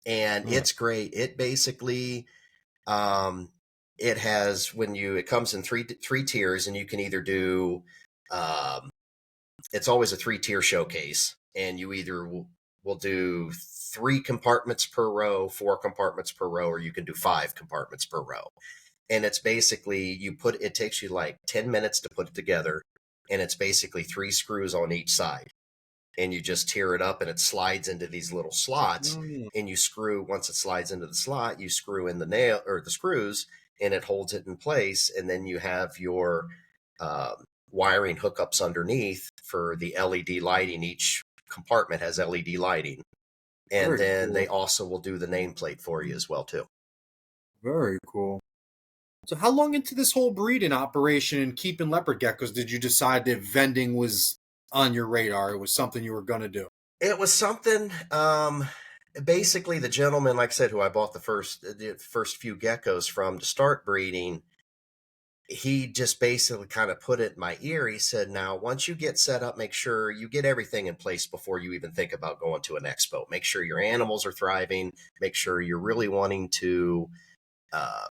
And Yeah. it's great. It basically, it has, it comes in three tiers, and you can either do, it's always a 3-tier showcase, and you either will do 3 compartments per row, 4 compartments per row, or you can do 5 compartments per row. And it's basically, it takes you like 10 minutes to put it together, and it's basically 3 screws on each side. And you just tear it up, and it slides into these little slots, and you screw, once it slides into the slot, you screw in the nail or the screws, and it holds it in place. And then you have your wiring hookups underneath for the LED lighting. Each compartment has LED lighting. And Very then cool. they also will do the nameplate for you as well too. Very cool. So how long into this whole breeding operation and keeping leopard geckos did you decide that vending was on your radar? It was something you were going to do? It was something, basically the gentleman, like I said, who I bought the first few geckos from to start breeding, he just basically kind of put it in my ear. He said, now, once you get set up, make sure you get everything in place before you even think about going to an expo. Make sure your animals are thriving. Make sure you're really wanting to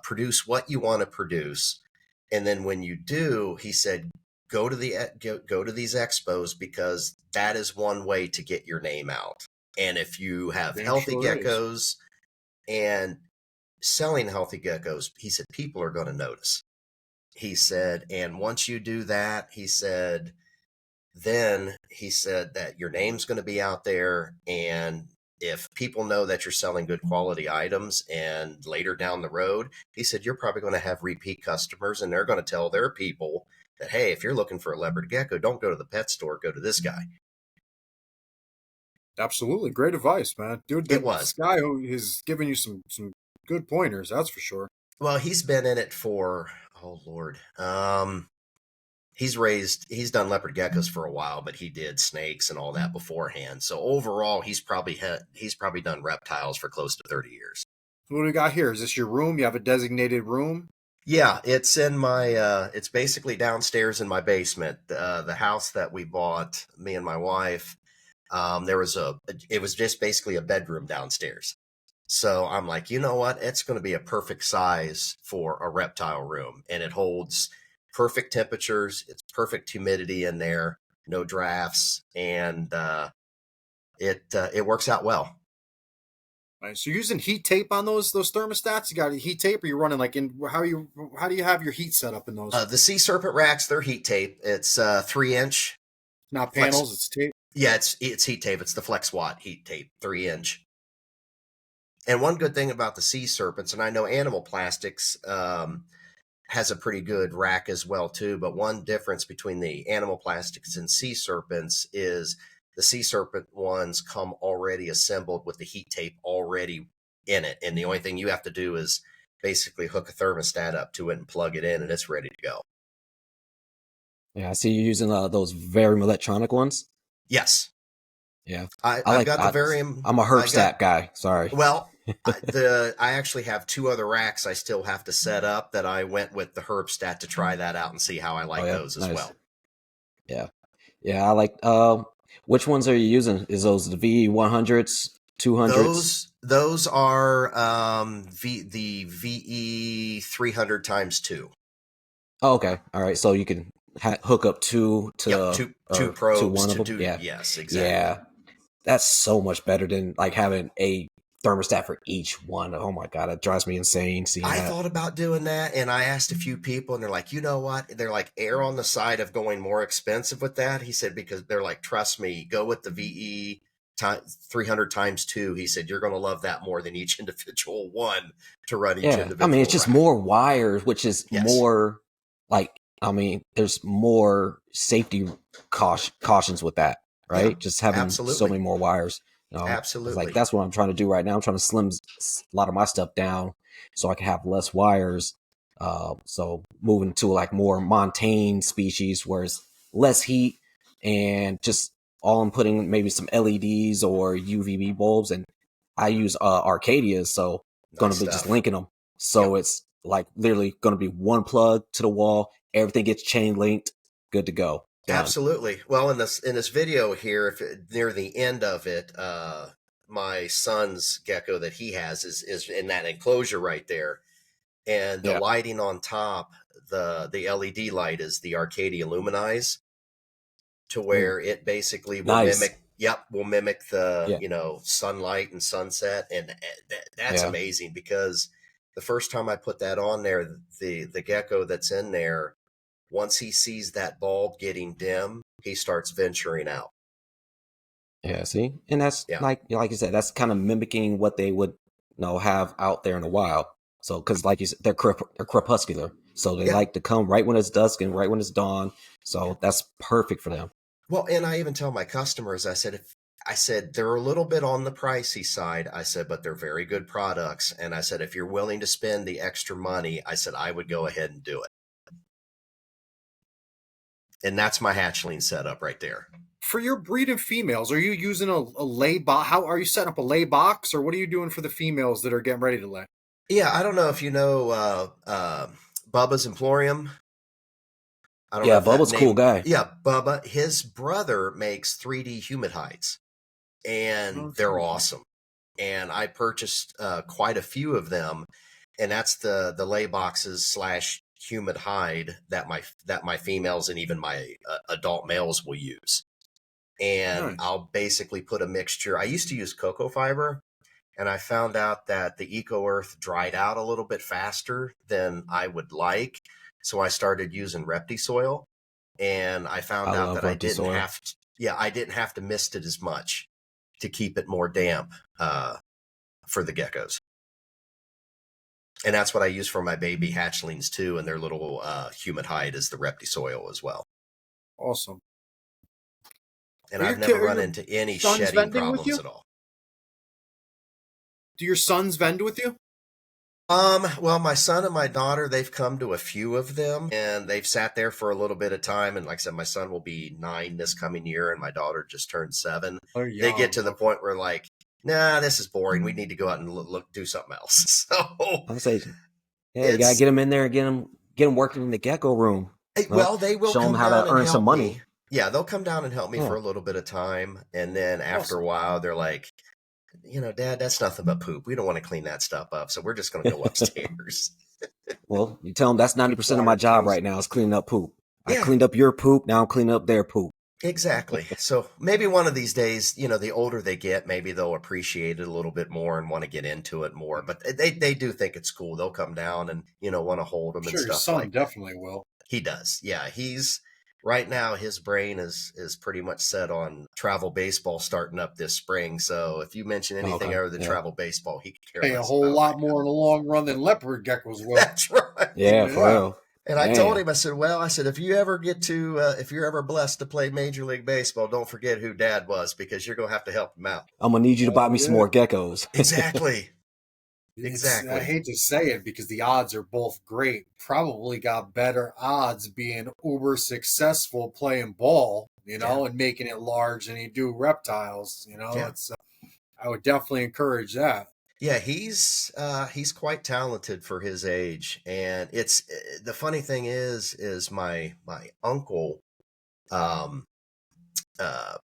produce what you want to produce. And then when you do, he said, go to these expos, because that is one way to get your name out. And if you have healthy geckos and selling healthy geckos, he said, people are going to notice. He said, and once you do that, he said, then he said that your name's going to be out there. And if people know that you're selling good quality items, and later down the road, he said, you're probably going to have repeat customers, and they're going to tell their people that, hey, if you're looking for a leopard gecko, don't go to the pet store, go to this guy. Absolutely. Great advice, man. Dude, It this was. guy who is giving you some good pointers, that's for sure. Well, he's been in it for, oh Lord. He's done leopard geckos for a while, but he did snakes and all that beforehand. So overall, he's probably done reptiles for close to 30 years. So what do we got here? Is this your room? You have a designated room? Yeah, it's in my it's basically downstairs in my basement. The house that we bought, me and my wife, there was it was just basically a bedroom downstairs. So I'm like, you know what? It's going to be a perfect size for a reptile room, and it holds perfect temperatures. It's perfect humidity in there, no drafts, and it works out well. Right. So you're using heat tape on those thermostats? You got a heat tape, or you're running like in how do you have your heat set up in those? The Sea Serpent racks, they're heat tape. It's 3 inch Not flex. panels, it's tape. Yeah, it's heat tape. It's the Flex Watt heat tape, 3 inch. And one good thing about the Sea Serpents, and I know Animal Plastics has a pretty good rack as well too, but one difference between the Animal Plastics and Sea Serpents is the Sea Serpent ones come already assembled with the heat tape already in it, and the only thing you have to do is basically hook a thermostat up to it and plug it in, and it's ready to go. Yeah, I see you using those Varium electronic ones. Yes. Yeah, I've got the Varium. I'm a Herbstat guy. Sorry. Well, I actually have 2 other racks I still have to set up that I went with the Herbstat to try that out and see how I like those as well. Yeah. Yeah, I like which ones are you using? Is those the VE100s, 200s? Those are the VE 300 times 2. Oh, okay. All right. So you can hook up two probes to one of to them. do. Yeah. Yes, exactly. Yeah. That's so much better than like having a thermostat for each one. Oh my god, it drives me insane seeing I that. thought about doing that, and I asked a few people, and they're like, you know what? They're like, err on the side of going more expensive with that. He said, because they're like, trust me, go with the VE 300 times 2. He said, you're going to love that more than each individual one to run each individual. I mean, it's just rack. more wires, which is Yes. more like, I mean, there's more safety cautions with that, right? Yeah, just having so absolutely. many more wires. You know, Absolutely. like that's what I'm trying to do right now. I'm trying to slim a lot of my stuff down so I can have less wires. So moving to like more montane species where it's less heat and just all I'm putting maybe some LEDs or UVB bulbs, and I use Arcadias, so going to be just linking them. So it's like literally going to be one plug to the wall. Everything gets chain linked. Good to go. Done. Absolutely. Well, in this video here, if near the end of it, my son's gecko that he has is in that enclosure right there, and the lighting on top, the LED light is the Arcadia Luminize, to where it basically will mimic. Yep, will mimic the sunlight and sunset, and that's amazing, because the first time I put that on there, the gecko that's in there, once he sees that bulb getting dim, he starts venturing out. Yeah, see, and that's like you said, that's kind of mimicking what they would have out there in the wild. So, because like you said, they're crepuscular, so they like to come right when it's dusk and right when it's dawn. So that's perfect for them. Well, and I even tell my customers, I said they're a little bit on the pricey side. I said, but they're very good products. And I said, if you're willing to spend the extra money, I said, I would go ahead and do it. And that's my hatchling setup right there. For your breed of females, are you using a lay box? How are you setting up a lay box, or what are you doing for the females that are getting ready to lay? Yeah, I don't know if you know Bubba's Emporium. I don't know. Bubba's a cool guy. Yeah, Bubba. His brother makes 3D humid hides, and they're awesome. And I purchased quite a few of them, and that's the lay boxes / humid hide that my females and even my adult males will use. And I'll basically put a mixture. I used to use cocoa fiber, and I found out that the Eco Earth dried out a little bit faster than I would like. So I started using Repti soil, and I found out that I didn't have to mist it as much to keep it more damp for the geckos. And that's what I use for my baby hatchlings too, and their little humid hide is the Repti soil as well. Awesome. And I've never run into any shedding problems at all. Do your sons vend with you? Well, my son and my daughter, they've come to a few of them, and they've sat there for a little bit of time. And like I said, my son will be 9 this coming year, and my daughter just turned 7. They get to the point where like, nah, this is boring. We need to go out and do something else. So I say, Yeah, you gotta get them in there and get them working in the gecko room. Well, they will show them come how down to and earn some help money. me. Yeah, they'll come down and help me Yeah. for a little bit of time. And then after Awesome. a while, they're like, Dad, that's nothing but poop. We don't want to clean that stuff up. So we're just going to go upstairs. Well, you tell them that's 90% of my job right now is cleaning up poop. I Yeah. cleaned up your poop. Now I'm cleaning up their poop. Exactly. So maybe one of these days, the older they get, maybe they'll appreciate it a little bit more and want to get into it more. But they do think it's cool. They'll come down and, want to hold them and Sure, your stuff son like that. definitely will. He does. Yeah. Right now, his brain is pretty much set on travel baseball starting up this spring. So if you mention anything other than travel baseball, he could care Pay a less whole about lot right more in the long run than leopard geckos will. That's right. Yeah, for real. And I told him, I said, if you're ever blessed to play Major League Baseball, don't forget who Dad was, because you're going to have to help him out. I'm going to need you to buy me some more geckos. Exactly. I hate to say it because the odds are both great. Probably got better odds being uber successful playing ball, and making it large than you do reptiles. It's I would definitely encourage that. Yeah, he's quite talented for his age, and it's the funny thing is my uncle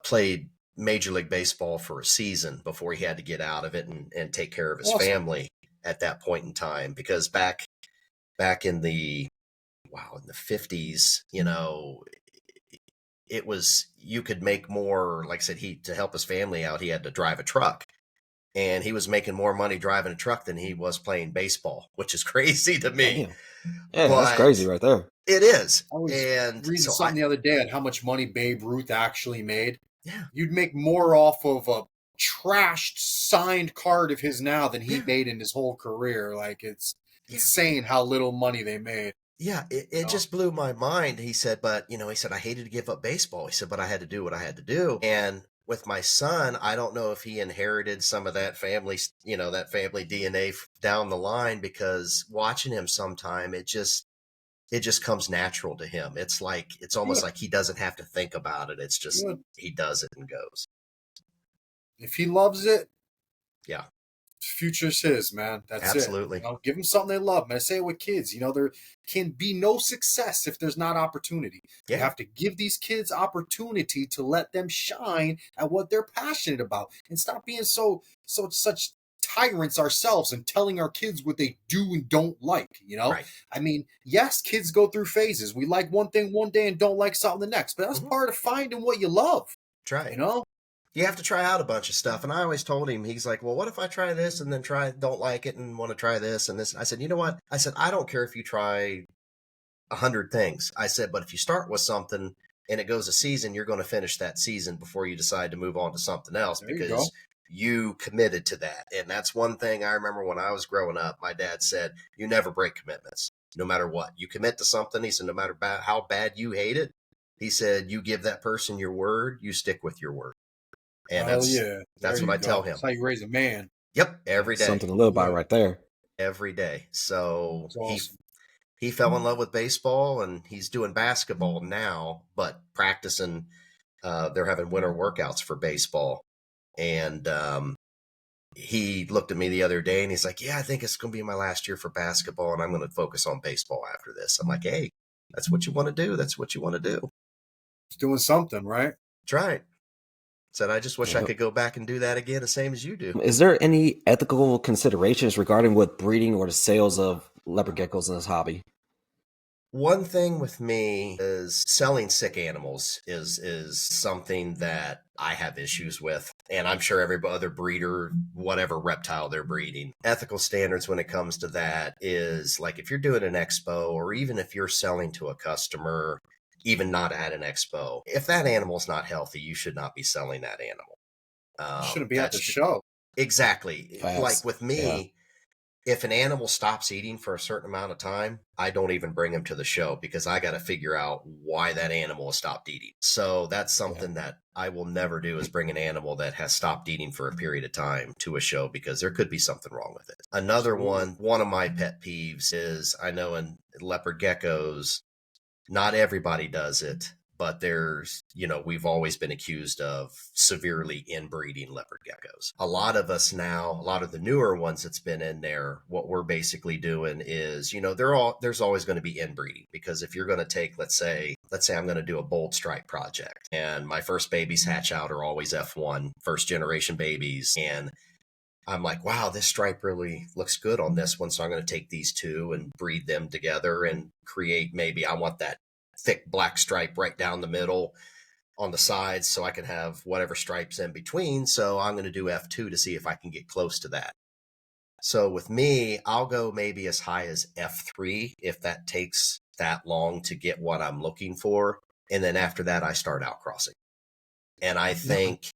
played Major League Baseball for a season before he had to get out of it and take care of his family at that point in time, because back in the 50s, it was, you could make more, like I said, to help his family out, he had to drive a truck. And he was making more money driving a truck than he was playing baseball, which is crazy to me. Yeah, that's crazy right there. It is. I was and reading something the other day on how much money Babe Ruth actually made. Yeah. You'd make more off of a trashed signed card of his now than he made in his whole career. Like, it's insane how little money they made. Yeah, it just blew my mind. He said, but, he said, I hated to give up baseball. He said, but I had to do what I had to do. And with my son, I don't know if he inherited some of that family, that family DNA down the line, because watching him sometime, it just comes natural to him. It's almost like he doesn't have to think about it. It's just, he does it and goes. If he loves it, yeah, future's his, man. That's absolutely. It. Give them something they love. Man, I say it with kids. There can be no success if there's not opportunity. You have to give these kids opportunity to let them shine at what they're passionate about, and stop being such tyrants ourselves and telling our kids what they do and don't like. Right. I mean, yes, kids go through phases. We like one thing one day and don't like something the next, but that's part of finding what you love. Try. You have to try out a bunch of stuff. And I always told him, he's like, well, what if I try this and then don't like it and want to try this and this? I said, you know what? I said, I don't care if you try 100 things. I said, but if you start with something and it goes a season, you're going to finish that season before you decide to move on to something else, because you committed to that. And that's one thing I remember when I was growing up, my dad said, you never break commitments, no matter what. You commit to something. He said, no matter how bad you hate it, he said, you give that person your word, you stick with your word. And that's what I tell him. That's how you raise a man. Yep, every day. Something to live by right there. Every day. So awesome. he fell in love with baseball, and he's doing basketball now, but practicing. They're having winter workouts for baseball. And he looked at me the other day and he's like, yeah, I think it's going to be my last year for basketball, and I'm going to focus on baseball after this. I'm like, hey, that's what you want to do. That's what you want to do. It's doing something, right? That's right. Said, I just wish I could go back and do that again, the same as you do. Is there any ethical considerations regarding with breeding or the sales of leopard geckos in this hobby? One thing with me is selling sick animals is something that I have issues with. And I'm sure every other breeder, whatever reptile they're breeding, ethical standards when it comes to that is like, if you're doing an expo, or even if you're selling to a customer, even not at an expo, if that animal's not healthy, you should not be selling that animal. Shouldn't be at the show. Exactly. Fast. Like with me, if an animal stops eating for a certain amount of time, I don't even bring him to the show, because I got to figure out why that animal has stopped eating. So that's something that I will never do, is bring an animal that has stopped eating for a period of time to a show, because there could be something wrong with it. Another one of my pet peeves is, I know in leopard geckos, not everybody does it, but there's, we've always been accused of severely inbreeding leopard geckos. A lot of us now, a lot of the newer ones that's been in there, what we're basically doing is, there's always going to be inbreeding, because if you're going to take, let's say I'm going to do a bold stripe project, and my first babies hatch out are always F1, first generation babies. And I'm like, wow, this stripe really looks good on this one. So I'm going to take these two and breed them together and create, maybe I want that thick black stripe right down the middle on the sides, so I can have whatever stripes in between. So I'm going to do F2 to see if I can get close to that. So with me, I'll go maybe as high as F3 if that takes that long to get what I'm looking for. And then after that, I start outcrossing. And I think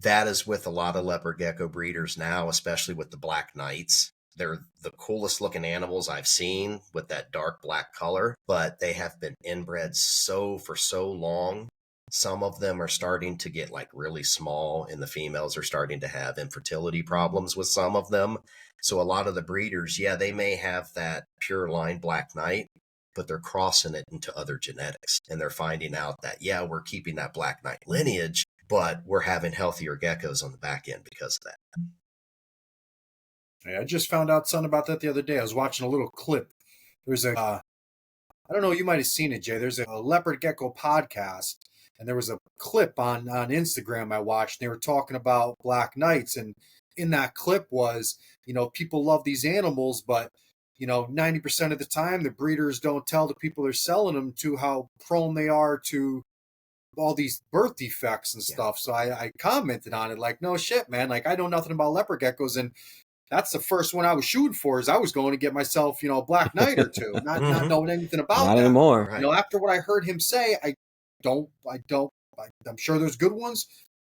that is with a lot of leopard gecko breeders now, especially with the black knights. They're the coolest looking animals I've seen with that dark black color, but they have been inbred for so long. Some of them are starting to get like really small, and the females are starting to have infertility problems with some of them. So a lot of the breeders, they may have that pure line black knight, but they're crossing it into other genetics. And they're finding out that, we're keeping that black knight lineage, but we're having healthier geckos on the back end because of that. I just found out something about that the other day. I was watching a little clip. There's I don't know, you might have seen it, Jay. There's a leopard gecko podcast, and there was a clip on Instagram I watched. They were talking about black knights, and in that clip was, people love these animals, but 90% of the time the breeders don't tell the people they're selling them to how prone they are to all these birth defects and stuff. So I commented on it like, no shit, man. Like, I know nothing about leopard geckos, and that's the first one I was shooting for. Is I was going to get myself, a black knight or two, not knowing anything about Not that anymore. Right. After what I heard him say, I'm sure there's good ones,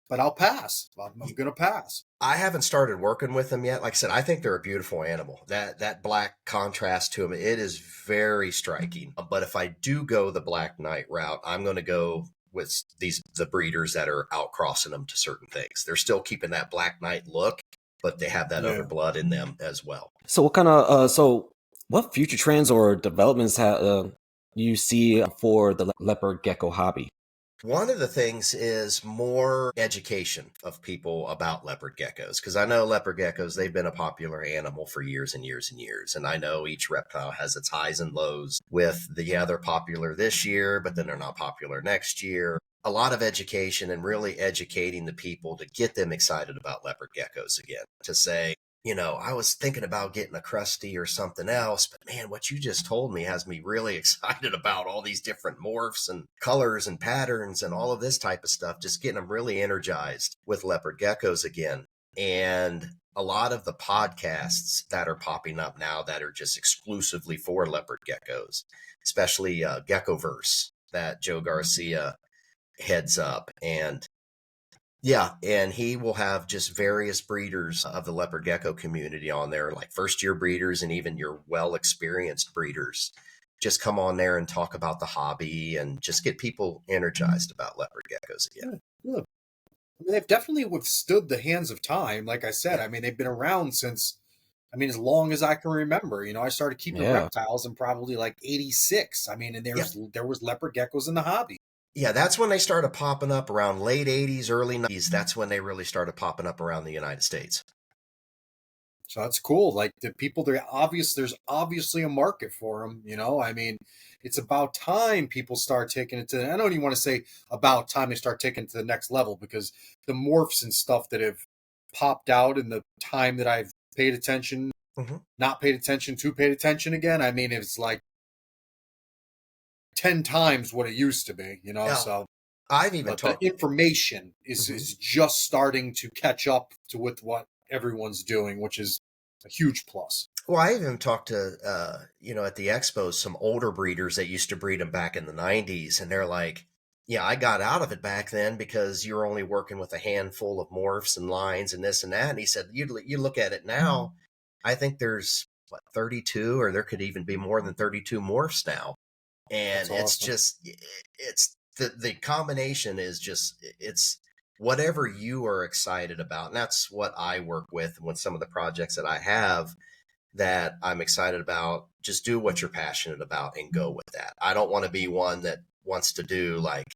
but I'll pass. I'm going to pass. I haven't started working with them yet. Like I said, I think they're a beautiful animal. That black contrast to them, it is very striking. But if I do go the black knight route, I'm going to go with the breeders that are outcrossing them to certain things. They're still keeping that black knight look, but they have that other blood in them as well. So what future trends or developments have you see for the leopard gecko hobby? One of the things is more education of people about leopard geckos, because I know leopard geckos, they've been a popular animal for years and years and years. And I know each reptile has its highs and lows with they're popular this year, but then they're not popular next year. A lot of education and really educating the people to get them excited about leopard geckos again, to say, I was thinking about getting a crusty or something else, but man, what you just told me has me really excited about all these different morphs and colors and patterns and all of this type of stuff, just getting them really energized with leopard geckos again. And a lot of the podcasts that are popping up now that are just exclusively for leopard geckos, especially Geckoverse that Joe Garcia heads up. And he will have just various breeders of the leopard gecko community on there, like first-year breeders and even your well-experienced breeders. Just come on there and talk about the hobby and just get people energized about leopard geckos again. Yeah. I mean, they've definitely withstood the hands of time. Like I said, I mean, they've been around since, as long as I can remember. I started keeping reptiles in probably like 86. I mean, and there was leopard geckos in the hobby. Yeah, that's when they started popping up around late 80s, early 90s. That's when they really started popping up around the United States. So that's cool. Like the people, there's obviously a market for them. It's about time people start taking it to, I don't even want to say about time they start taking it to the next level, because the morphs and stuff that have popped out in the time that I've paid attention, not paid attention to paid attention again. It's like 10 times what it used to be, so I've even talked. The information is just starting to catch up with what everyone's doing, which is a huge plus. Well, I even talked to, at the expos, some older breeders that used to breed them back in the 90s. And they're like, I got out of it back then because you're only working with a handful of morphs and lines and this and that. And he said, you look at it now, I think there's 32, or there could even be more than 32 morphs now. And it's just, it's the combination is just, it's whatever you are excited about. And that's what I work with some of the projects that I have that I'm excited about. Just do what you're passionate about and go with that. I don't want to be one that wants to do, like,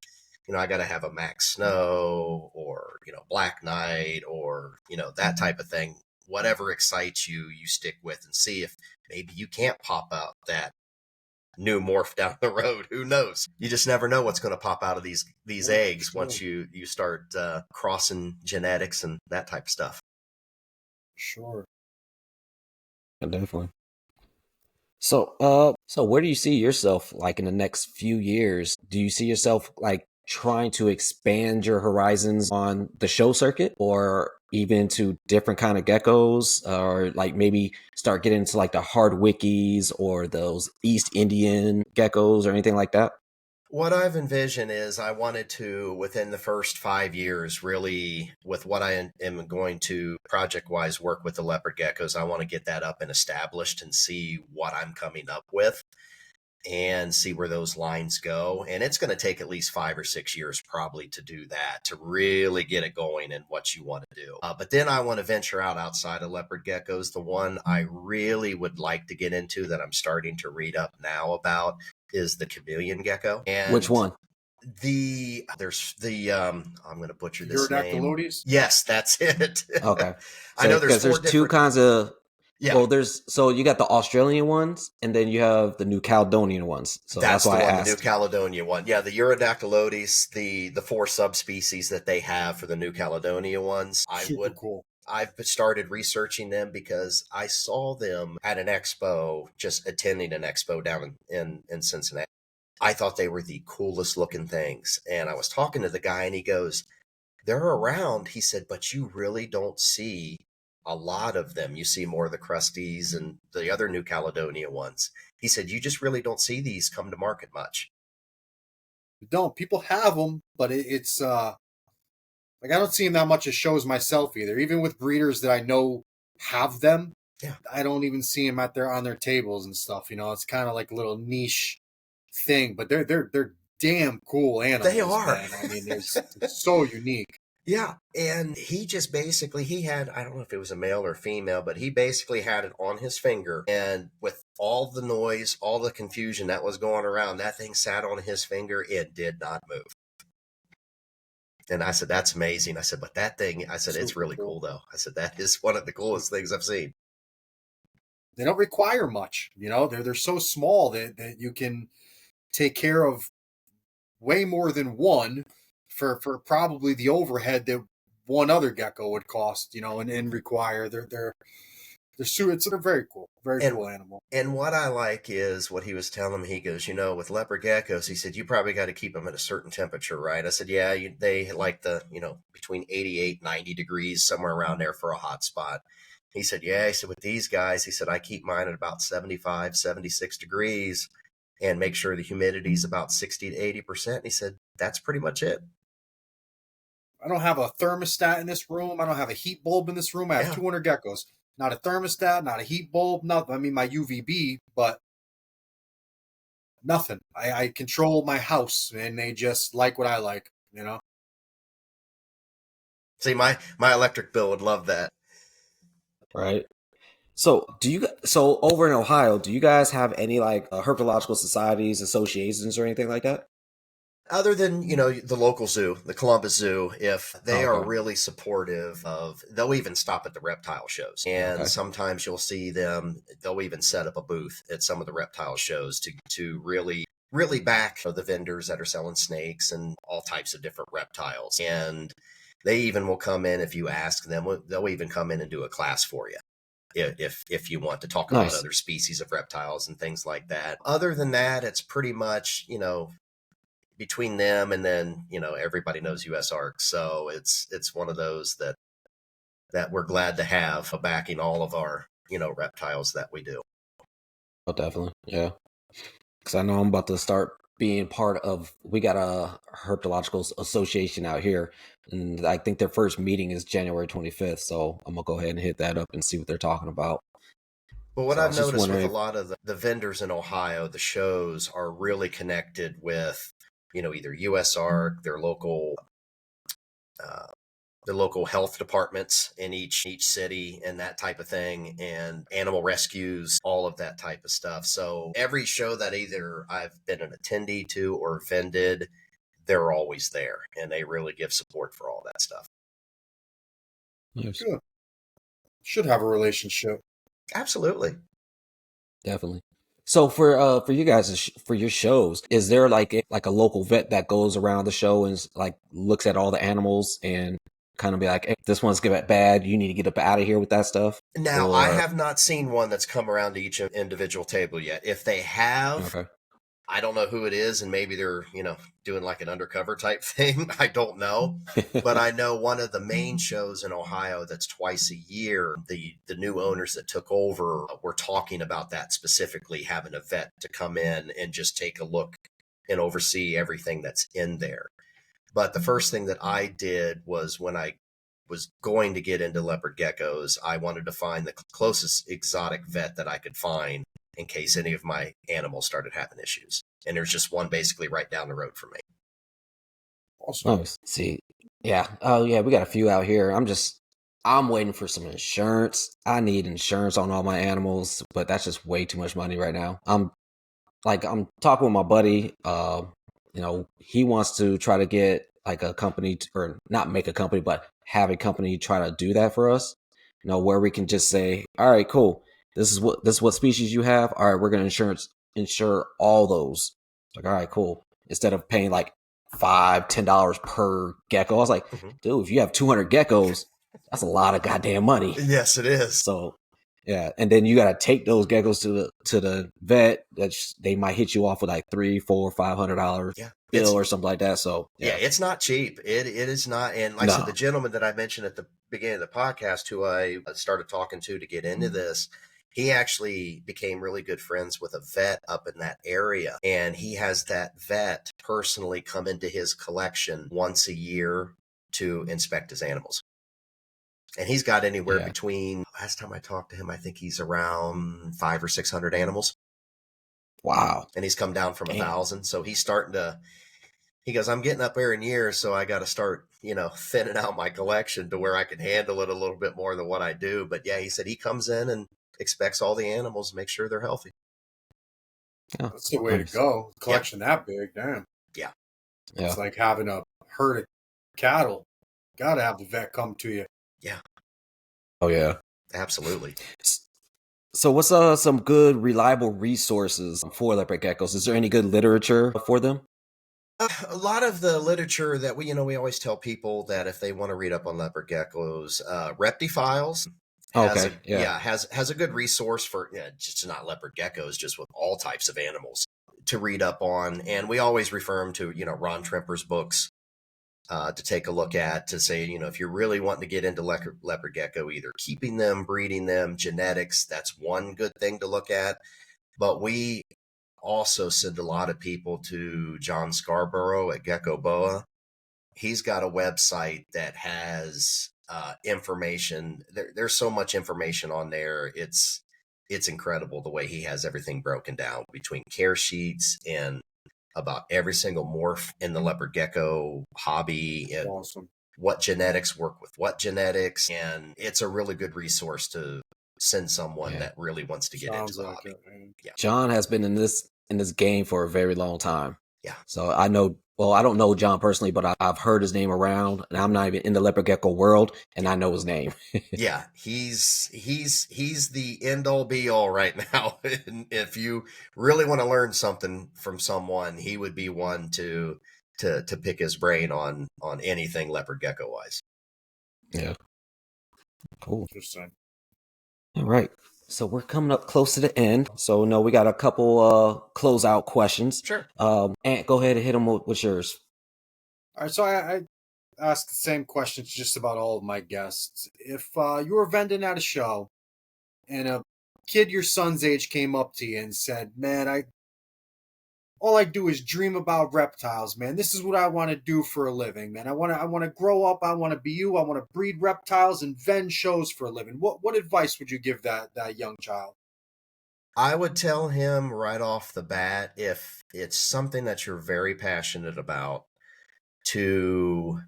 I got to have a Max Snow or, Black Knight or, that type of thing. Whatever excites you, you stick with and see if maybe you can't pop out that new morph down the road. Who knows? You just never know what's going to pop out of these eggs sure. once you start crossing genetics and that type of stuff. Sure. Yeah, definitely. So, so where do you see yourself like in the next few years? Do you see yourself like trying to expand your horizons on the show circuit, or even to different kind of geckos, or like maybe start getting into like the hard wikis or those East Indian geckos or anything like that? What I've envisioned is I wanted to, within the first 5 years, really, with what I am going to project-wise work with the leopard geckos, I want to get that up and established and see what I'm coming up with and see where those lines go. And it's going to take at least 5 or 6 years probably to do that, to really get it going and what you want to do. But then I want to venture outside of leopard geckos. The one I really would like to get into that I'm starting to read up now about is the chameleon gecko. And Which one? There's the I'm going to butcher this name. Urodactylodes? Yes, that's it. Okay. I know there's because four there's two different. kinds of. Yeah. Well, so you got the Australian ones, and then you have the New Caledonian ones. So that's why the I one, asked. the New Caledonia one. Yeah, the Urodactylodes, the four subspecies that they have for the New Caledonia ones. Super cool. I've started researching them because I saw them at an expo, just attending an expo down in Cincinnati. I thought they were the coolest looking things. And I was talking to the guy and he goes, they're around. He said, but you really don't see a lot of them. You see more of the crusties and the other New Caledonia ones. He said, you just really don't see these come to market much. Don't. People have them, but it's like I don't see them that much at shows myself either. Even with breeders that I know have them, Yeah. I don't even see them on their tables and stuff. It's kind of like a little niche thing, but they're damn cool animals. They are. Man. I mean, it's so unique. Yeah. And he just basically, he had, I don't know if it was a male or female, but he basically had it on his finger. And with all the noise, all the confusion that was going around, that thing sat on his finger. It did not move. And I said, that's amazing. I said, but that thing, I said, it's really cool though. I said, that is one of the coolest things I've seen. They don't require much. They're so small that you can take care of way more than one for probably the overhead that one other gecko would cost, and require. They're very cool, cool animal. And what I like is what he was telling me. He goes, with leopard geckos, he said, you probably got to keep them at a certain temperature, right? I said, yeah, they like the, between 88, 90 degrees, somewhere around there for a hot spot. He said, yeah, he said, with these guys, he said, I keep mine at about 75, 76 degrees and make sure the humidity is about 60 to 80%. He said, that's pretty much it. I don't have a thermostat in this room. I don't have a heat bulb in this room. I have 200 geckos. Not a thermostat, not a heat bulb, nothing. I mean, my UVB, but nothing. I control my house, and they just like what I like, See, my electric bill would love that. Right. So so over in Ohio, do you guys have any like herpetological societies, associations, or anything like that? Other than, the local zoo, the Columbus Zoo, if they are really supportive of, they'll even stop at the reptile shows. And sometimes you'll see them, they'll even set up a booth at some of the reptile shows to really, really back the vendors that are selling snakes and all types of different reptiles. And they even will come in, if you ask them, they'll even come in and do a class for you. If you want to talk about other species of reptiles and things like that. Other than that, it's pretty much, between them and then, everybody knows US Arc. So it's one of those that we're glad to have backing all of our, reptiles that we do. Oh, definitely. Yeah. Because I know I'm about to start being part of, we got a herpetological association out here. And I think their first meeting is January 25th. So I'm going to go ahead and hit that up and see what they're talking about. But what I've noticed with a lot of the vendors in Ohio, the shows are really connected with, either US Arc, their local the local health departments in each city and that type of thing, and animal rescues, all of that type of stuff. So every show that either I've been an attendee to or vended, they're always there, and they really give support for all that stuff. Nice. Good. Should have a relationship. Absolutely. Definitely. So for you guys for your shows, is there like a local vet that goes around the show and like looks at all the animals and kind of be like, hey, this one's get bad, you need to get up out of here with that stuff? Now, I Or have not seen one that's come around to each individual table yet. If they have, okay. I don't know who it is, and maybe they're, doing like an undercover type thing. I don't know. But I know one of the main shows in Ohio that's twice a year, the new owners that took over were talking about that specifically, having a vet to come in and just take a look and oversee everything that's in there. But the first thing that I did was when I was going to get into leopard geckos, I wanted to find the closest exotic vet that I could find in case any of my animals started having issues. And there's just one basically right down the road from me. Awesome. Nice. See, yeah. Oh yeah, we got a few out here. I'm waiting for some insurance. I need insurance on all my animals, but that's just way too much money right now. I'm talking with my buddy. He wants to try to get like a company or not make a company, but have a company try to do that for us. Where we can just say, all right, cool. This is what species you have. All right, we're gonna insure all those. Like, all right, cool. Instead of paying like $5-10 per gecko. I was like, dude, if you have 200 geckos, that's a lot of goddamn money. Yes, it is. So yeah, and then you gotta take those geckos to the vet. They might hit you off with like $300-$500 bill or something like that. So yeah, it's not cheap. It is not. And like I said, the gentleman that I mentioned at the beginning of the podcast, who I started talking to get into this, he actually became really good friends with a vet up in that area, and he has that vet personally come into his collection once a year to inspect his animals. And he's got anywhere between, last time I talked to him, I think he's around 500 or 600 animals. Wow. And he's come down from 1,000. So he's starting to, he goes, I'm getting up there in years, so I got to start, thinning out my collection to where I can handle it a little bit more than what I do. But yeah, he said he comes in and expects all the animals, make sure they're healthy. Oh, that's the way to go. Collection that big, damn. Yeah. It's like having a herd of cattle. Got to have the vet come to you. Yeah. Oh yeah. Absolutely. So what's some good reliable resources for leopard geckos? Is there any good literature for them? A lot of the literature that we always tell people that if they want to read up on leopard geckos, Reptifiles has a good resource for just not leopard geckos, just with all types of animals to read up on. And we always refer them to, Ron Tremper's books to take a look at, to say, if you're really wanting to get into leopard gecko, either keeping them, breeding them, genetics, that's one good thing to look at. But we also send a lot of people to John Scarborough at Gecko Boa. He's got a website that has information. There's so much information on there. It's incredible the way he has everything broken down between care sheets and about every single morph in the leopard gecko hobby and what genetics work with what genetics. And it's a really good resource to send someone that really wants to get into the hobby. John has been in this game for a very long time. Yeah. So I know, well, I don't know John personally, but I've heard his name around, and I'm not even in the leopard gecko world, and I know his name. Yeah, he's the end all be all right now. And if you really want to learn something from someone, he would be one to pick his brain on anything leopard gecko wise. Yeah. Cool. Interesting. All right. So we're coming up close to the end. So we got a couple closeout questions. Sure. Ant, go ahead and hit them with yours. All right. So I ask the same questions just about all of my guests. If you were vending at a show and a kid your son's age came up to you and said, man, all I do is dream about reptiles, man. This is what I want to do for a living, man. I want to grow up. I want to be you. I want to breed reptiles and vend shows for a living. What advice would you give that young child? I would tell him right off the bat, if it's something that you're very passionate about, to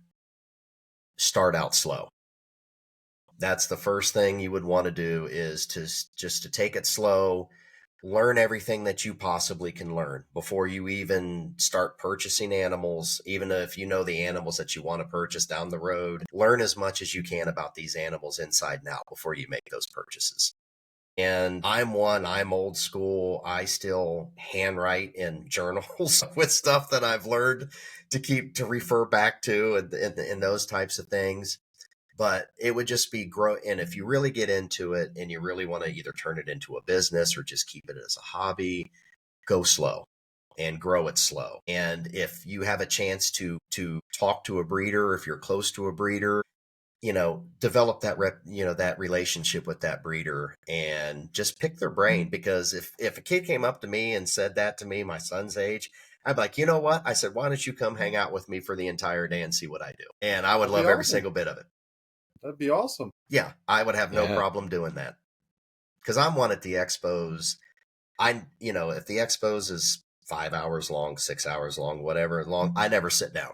start out slow. That's the first thing you would want to do, is to take it slow, learn everything that you possibly can learn before you even start purchasing animals. Even if you know the animals that you want to purchase down the road, learn as much as you can about these animals inside and out before you make those purchases. And I'm old school. I still handwrite in journals with stuff that I've learned to refer back to, and those types of things. But it would just be grow. And if you really get into it and you really want to either turn it into a business or just keep it as a hobby, go slow and grow it slow. And if you have a chance to talk to a breeder, if you're close to a breeder, develop that relationship with that breeder and just pick their brain. Because if a kid came up to me and said that to me, my son's age, I'd be like, you know what? I said, why don't you come hang out with me for the entire day and see what I do? And I would love every single bit of it. That'd be awesome. Yeah, I would have no problem doing that, because I'm one at the expos. If the expos is 5 hours long, 6 hours long, whatever long, I never sit down.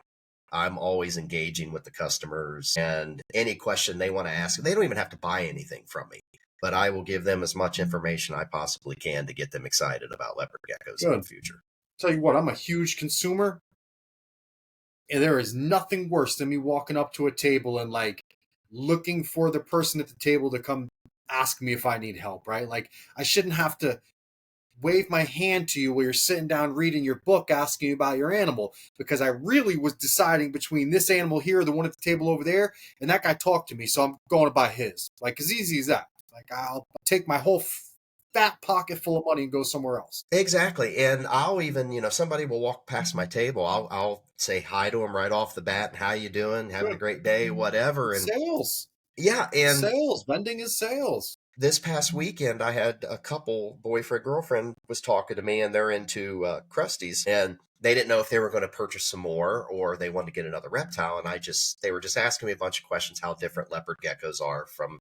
I'm always engaging with the customers, and any question they want to ask, they don't even have to buy anything from me, but I will give them as much information I possibly can to get them excited about leopard geckos in the future. Tell you what, I'm a huge consumer, and there is nothing worse than me walking up to a table and looking for the person at the table to come ask me if I need help, right? Like, I shouldn't have to wave my hand to you while you're sitting down reading your book asking you about your animal, because I really was deciding between this animal here, the one at the table over there, and that guy talked to me, so I'm going to buy his. As easy as that. I'll take my whole fat pocket full of money and go somewhere else. Exactly. And I'll even, somebody will walk past my table. I'll say hi to them right off the bat. And how you doing? Having a great day, whatever. And sales. Yeah. And sales. Vending is sales. This past weekend, I had a couple, boyfriend, girlfriend, was talking to me, and they're into crusties, and they didn't know if they were going to purchase some more or they wanted to get another reptile. And they were just asking me a bunch of questions, how different leopard geckos are from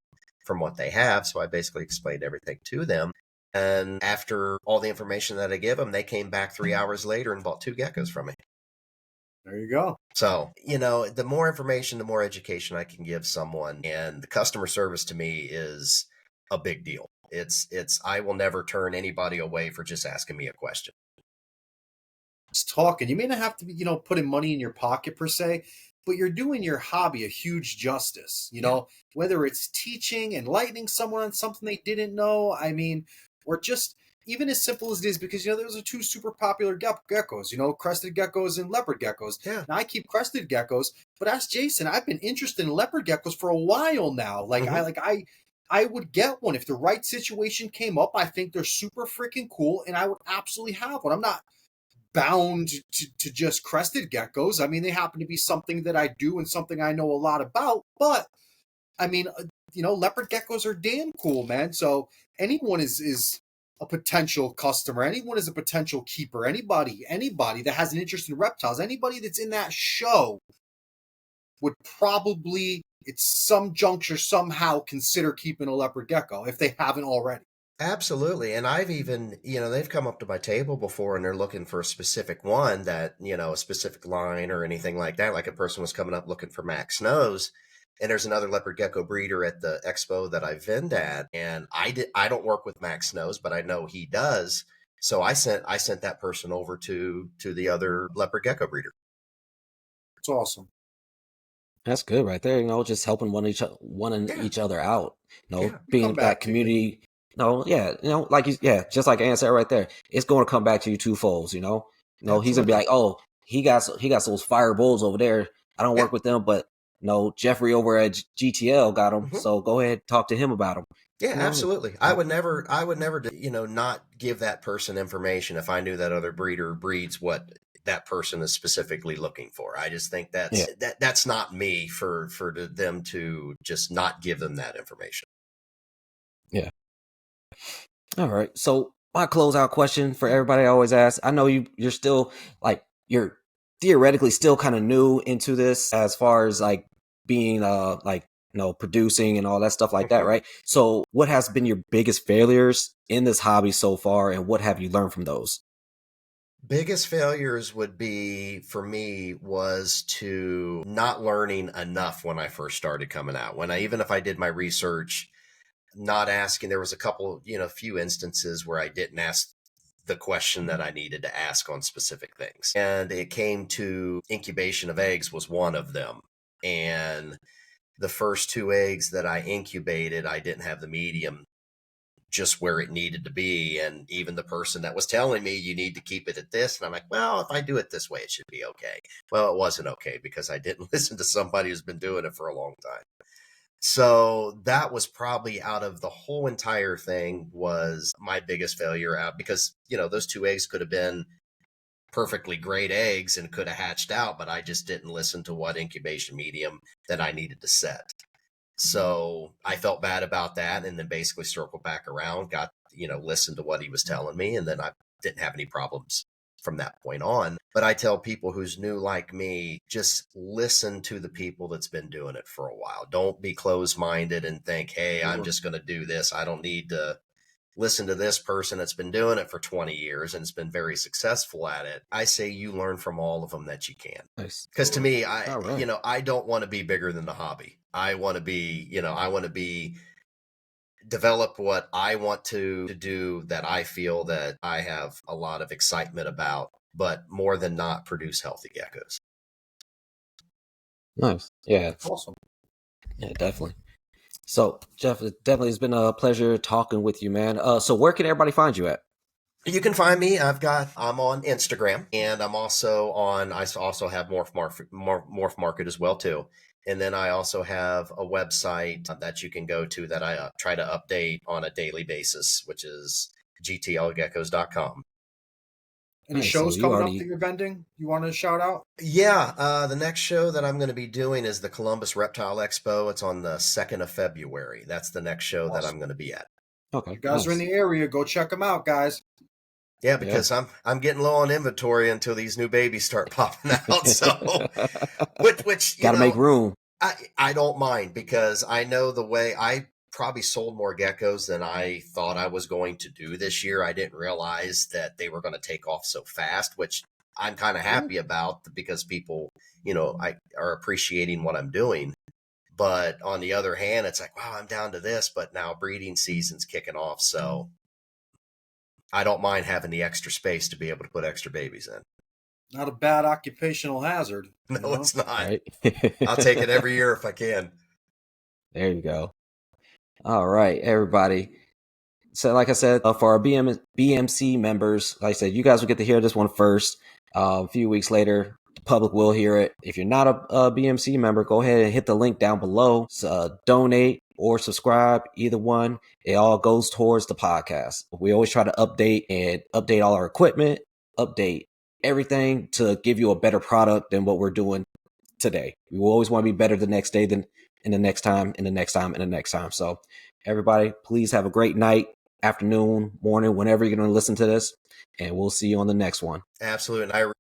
what they have. So I basically explained everything to them. And after all the information that I give them, they came back 3 hours later and bought 2 geckos from me. There you go. So, the more information, the more education I can give someone. And the customer service to me is a big deal. I will never turn anybody away for just asking me a question. Just talking. You may not have to be, putting money in your pocket per se, but you're doing your hobby a huge justice, whether it's teaching, enlightening someone on something they didn't know. Or just even as simple as it is, because, those are 2 super popular geckos, crested geckos and leopard geckos. Yeah. Now, I keep crested geckos, but ask Jason, I've been interested in leopard geckos for a while now. I would get one if the right situation came up. I think they're super freaking cool, and I would absolutely have one. I'm not bound to just crested geckos. They happen to be something that I do and something I know a lot about, but leopard geckos are damn cool, man. So anyone is a potential customer. Anyone is a potential keeper. Anybody that has an interest in reptiles, anybody that's in that show would probably, at some juncture, somehow consider keeping a leopard gecko if they haven't already. Absolutely. And I've even, they've come up to my table before and they're looking for a specific one that, a specific line or anything like that. Like a person was coming up looking for Max Snows, and there's another leopard gecko breeder at the expo that I vend at. And I don't work with Max Snows, but I know he does. So I sent that person over to the other leopard gecko breeder. It's awesome. That's good right there. Just helping each other out. Being that community. Just like Ann said right there, it's going to come back to you twofolds. He's gonna be like, oh, he got those fire bulls over there. I don't work with them, but Jeffrey over at GTL got them. Mm-hmm. So go ahead, talk to him about them. Yeah, absolutely. I would never, not give that person information if I knew that other breeder breeds what that person is specifically looking for. I just think that's not me for them to just not give them that information. Yeah. All right. So my closeout question for everybody I always ask, I know you're still you're theoretically still kind of new into this as far as being producing and all that stuff like that, right? So what has been your biggest failures in this hobby so far, and what have you learned from those? Biggest failures would be for me was to not learning enough when I first started coming out. Even if I did my research, not asking, there was a couple, few instances where I didn't ask the question that I needed to ask on specific things. And it came to incubation of eggs was one of them. And the first 2 eggs that I incubated, I didn't have the medium just where it needed to be. And even the person that was telling me you need to keep it at this, and I'm like, well, if I do it this way, it should be okay. Well, it wasn't okay because I didn't listen to somebody who's been doing it for a long time. So that was probably, out of the whole entire thing, was my biggest failure out, because those 2 eggs could have been perfectly great eggs and could have hatched out, but I just didn't listen to what incubation medium that I needed to set. So I felt bad about that, and then basically circled back around, listened to what he was telling me, and then I didn't have any problems from that point on. But I tell people who's new like me, just listen to the people that's been doing it for a while. Don't be closed-minded and think, hey, I'm just going to do this. I don't need to listen to this person that's been doing it for 20 years and has been very successful at it. I say you learn from all of them that you can. Nice. Because to me, Right. I don't want to be bigger than the hobby. I want to be, develop what I want to do, that I feel that I have a lot of excitement about, but more than not, produce healthy geckos. Nice. Yeah. Awesome. Yeah, definitely. So, Jeff, it definitely has been a pleasure talking with you, man. So where can everybody find you at? You can find me. I'm on Instagram, and I also have Morph Market as well too. And then I also have a website that you can go to that I try to update on a daily basis, which is gtlgeckos.com. Any Nice. shows So coming up that you're vending you want to shout out? Yeah, the next show that I'm going to be doing is the Columbus Reptile Expo. It's on the 2nd of February. That's the next show that I'm going to be at. Okay. You guys are in the area, go check them out, guys. Yeah, because I'm getting low on inventory until these new babies start popping out. So, which Got to make room. I don't mind, because I know the way I probably sold more geckos than I thought I was going to do this year. I didn't realize that they were going to take off so fast, which I'm kind of happy about, because people, are appreciating what I'm doing. But on the other hand, it's like, wow, I'm down to this, but now breeding season's kicking off. So I don't mind having the extra space to be able to put extra babies in. Not a bad occupational hazard. No, it's not. Right? I'll take it every year if I can. There you go. All right, everybody. So like I said, for our BMC members, like I said, you guys will get to hear this one first. A few weeks later, the public will hear it. If you're not a BMC member, go ahead and hit the link down below. Donate or subscribe, either one. It all goes towards the podcast. We always try to update all our equipment, update everything to give you a better product than what we're doing today. We will always want to be better the next day than in the next time, and the next time, and the next time. So everybody, please have a great night, afternoon, morning, whenever you're going to listen to this, and we'll see you on the next one. Absolutely. And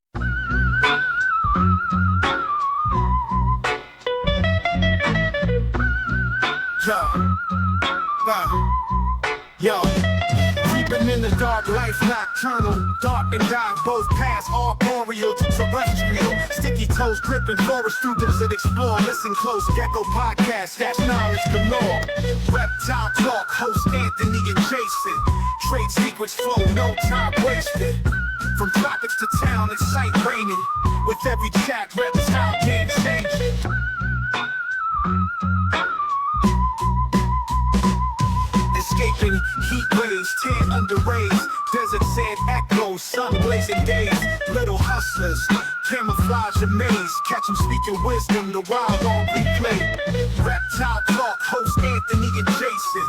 Yo, creeping in the dark, life nocturnal, dark and dark, both paths arboreal to terrestrial. Sticky toes gripping forest students that explore. Listen close, Gecko podcast, that's knowledge galore. Reptile talk, host Anthony and Jason. Trade secrets flow, no time wasted. From tropics to town, it's sight raining. With every chat, reptile game changing. Escaping heat waves, tan under rays, desert sand echoes, sun blazing days. Little hustlers, camouflage a maze, catch them speaking wisdom, the wild on replay. Reptile talk, host Anthony and Jason.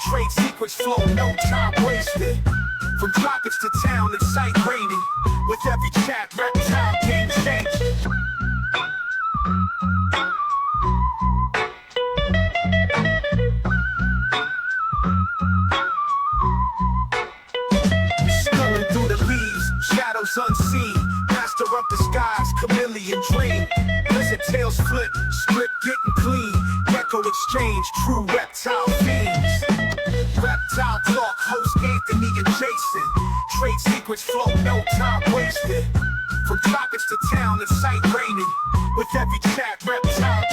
Trade secrets flow, no time wasted. From tropics to town, it's sight raining. With every chat, reptile game changing. Sculling through the leaves, shadows unseen. Master of the skies, chameleon dream. Lizard tails flip, script getting clean. Gecko exchange, true reptile fiends. Reptile talk, host Anthony and Jason. trade secrets flow, no time wasted. From tropics to town, the sight raining. With every chat, reptile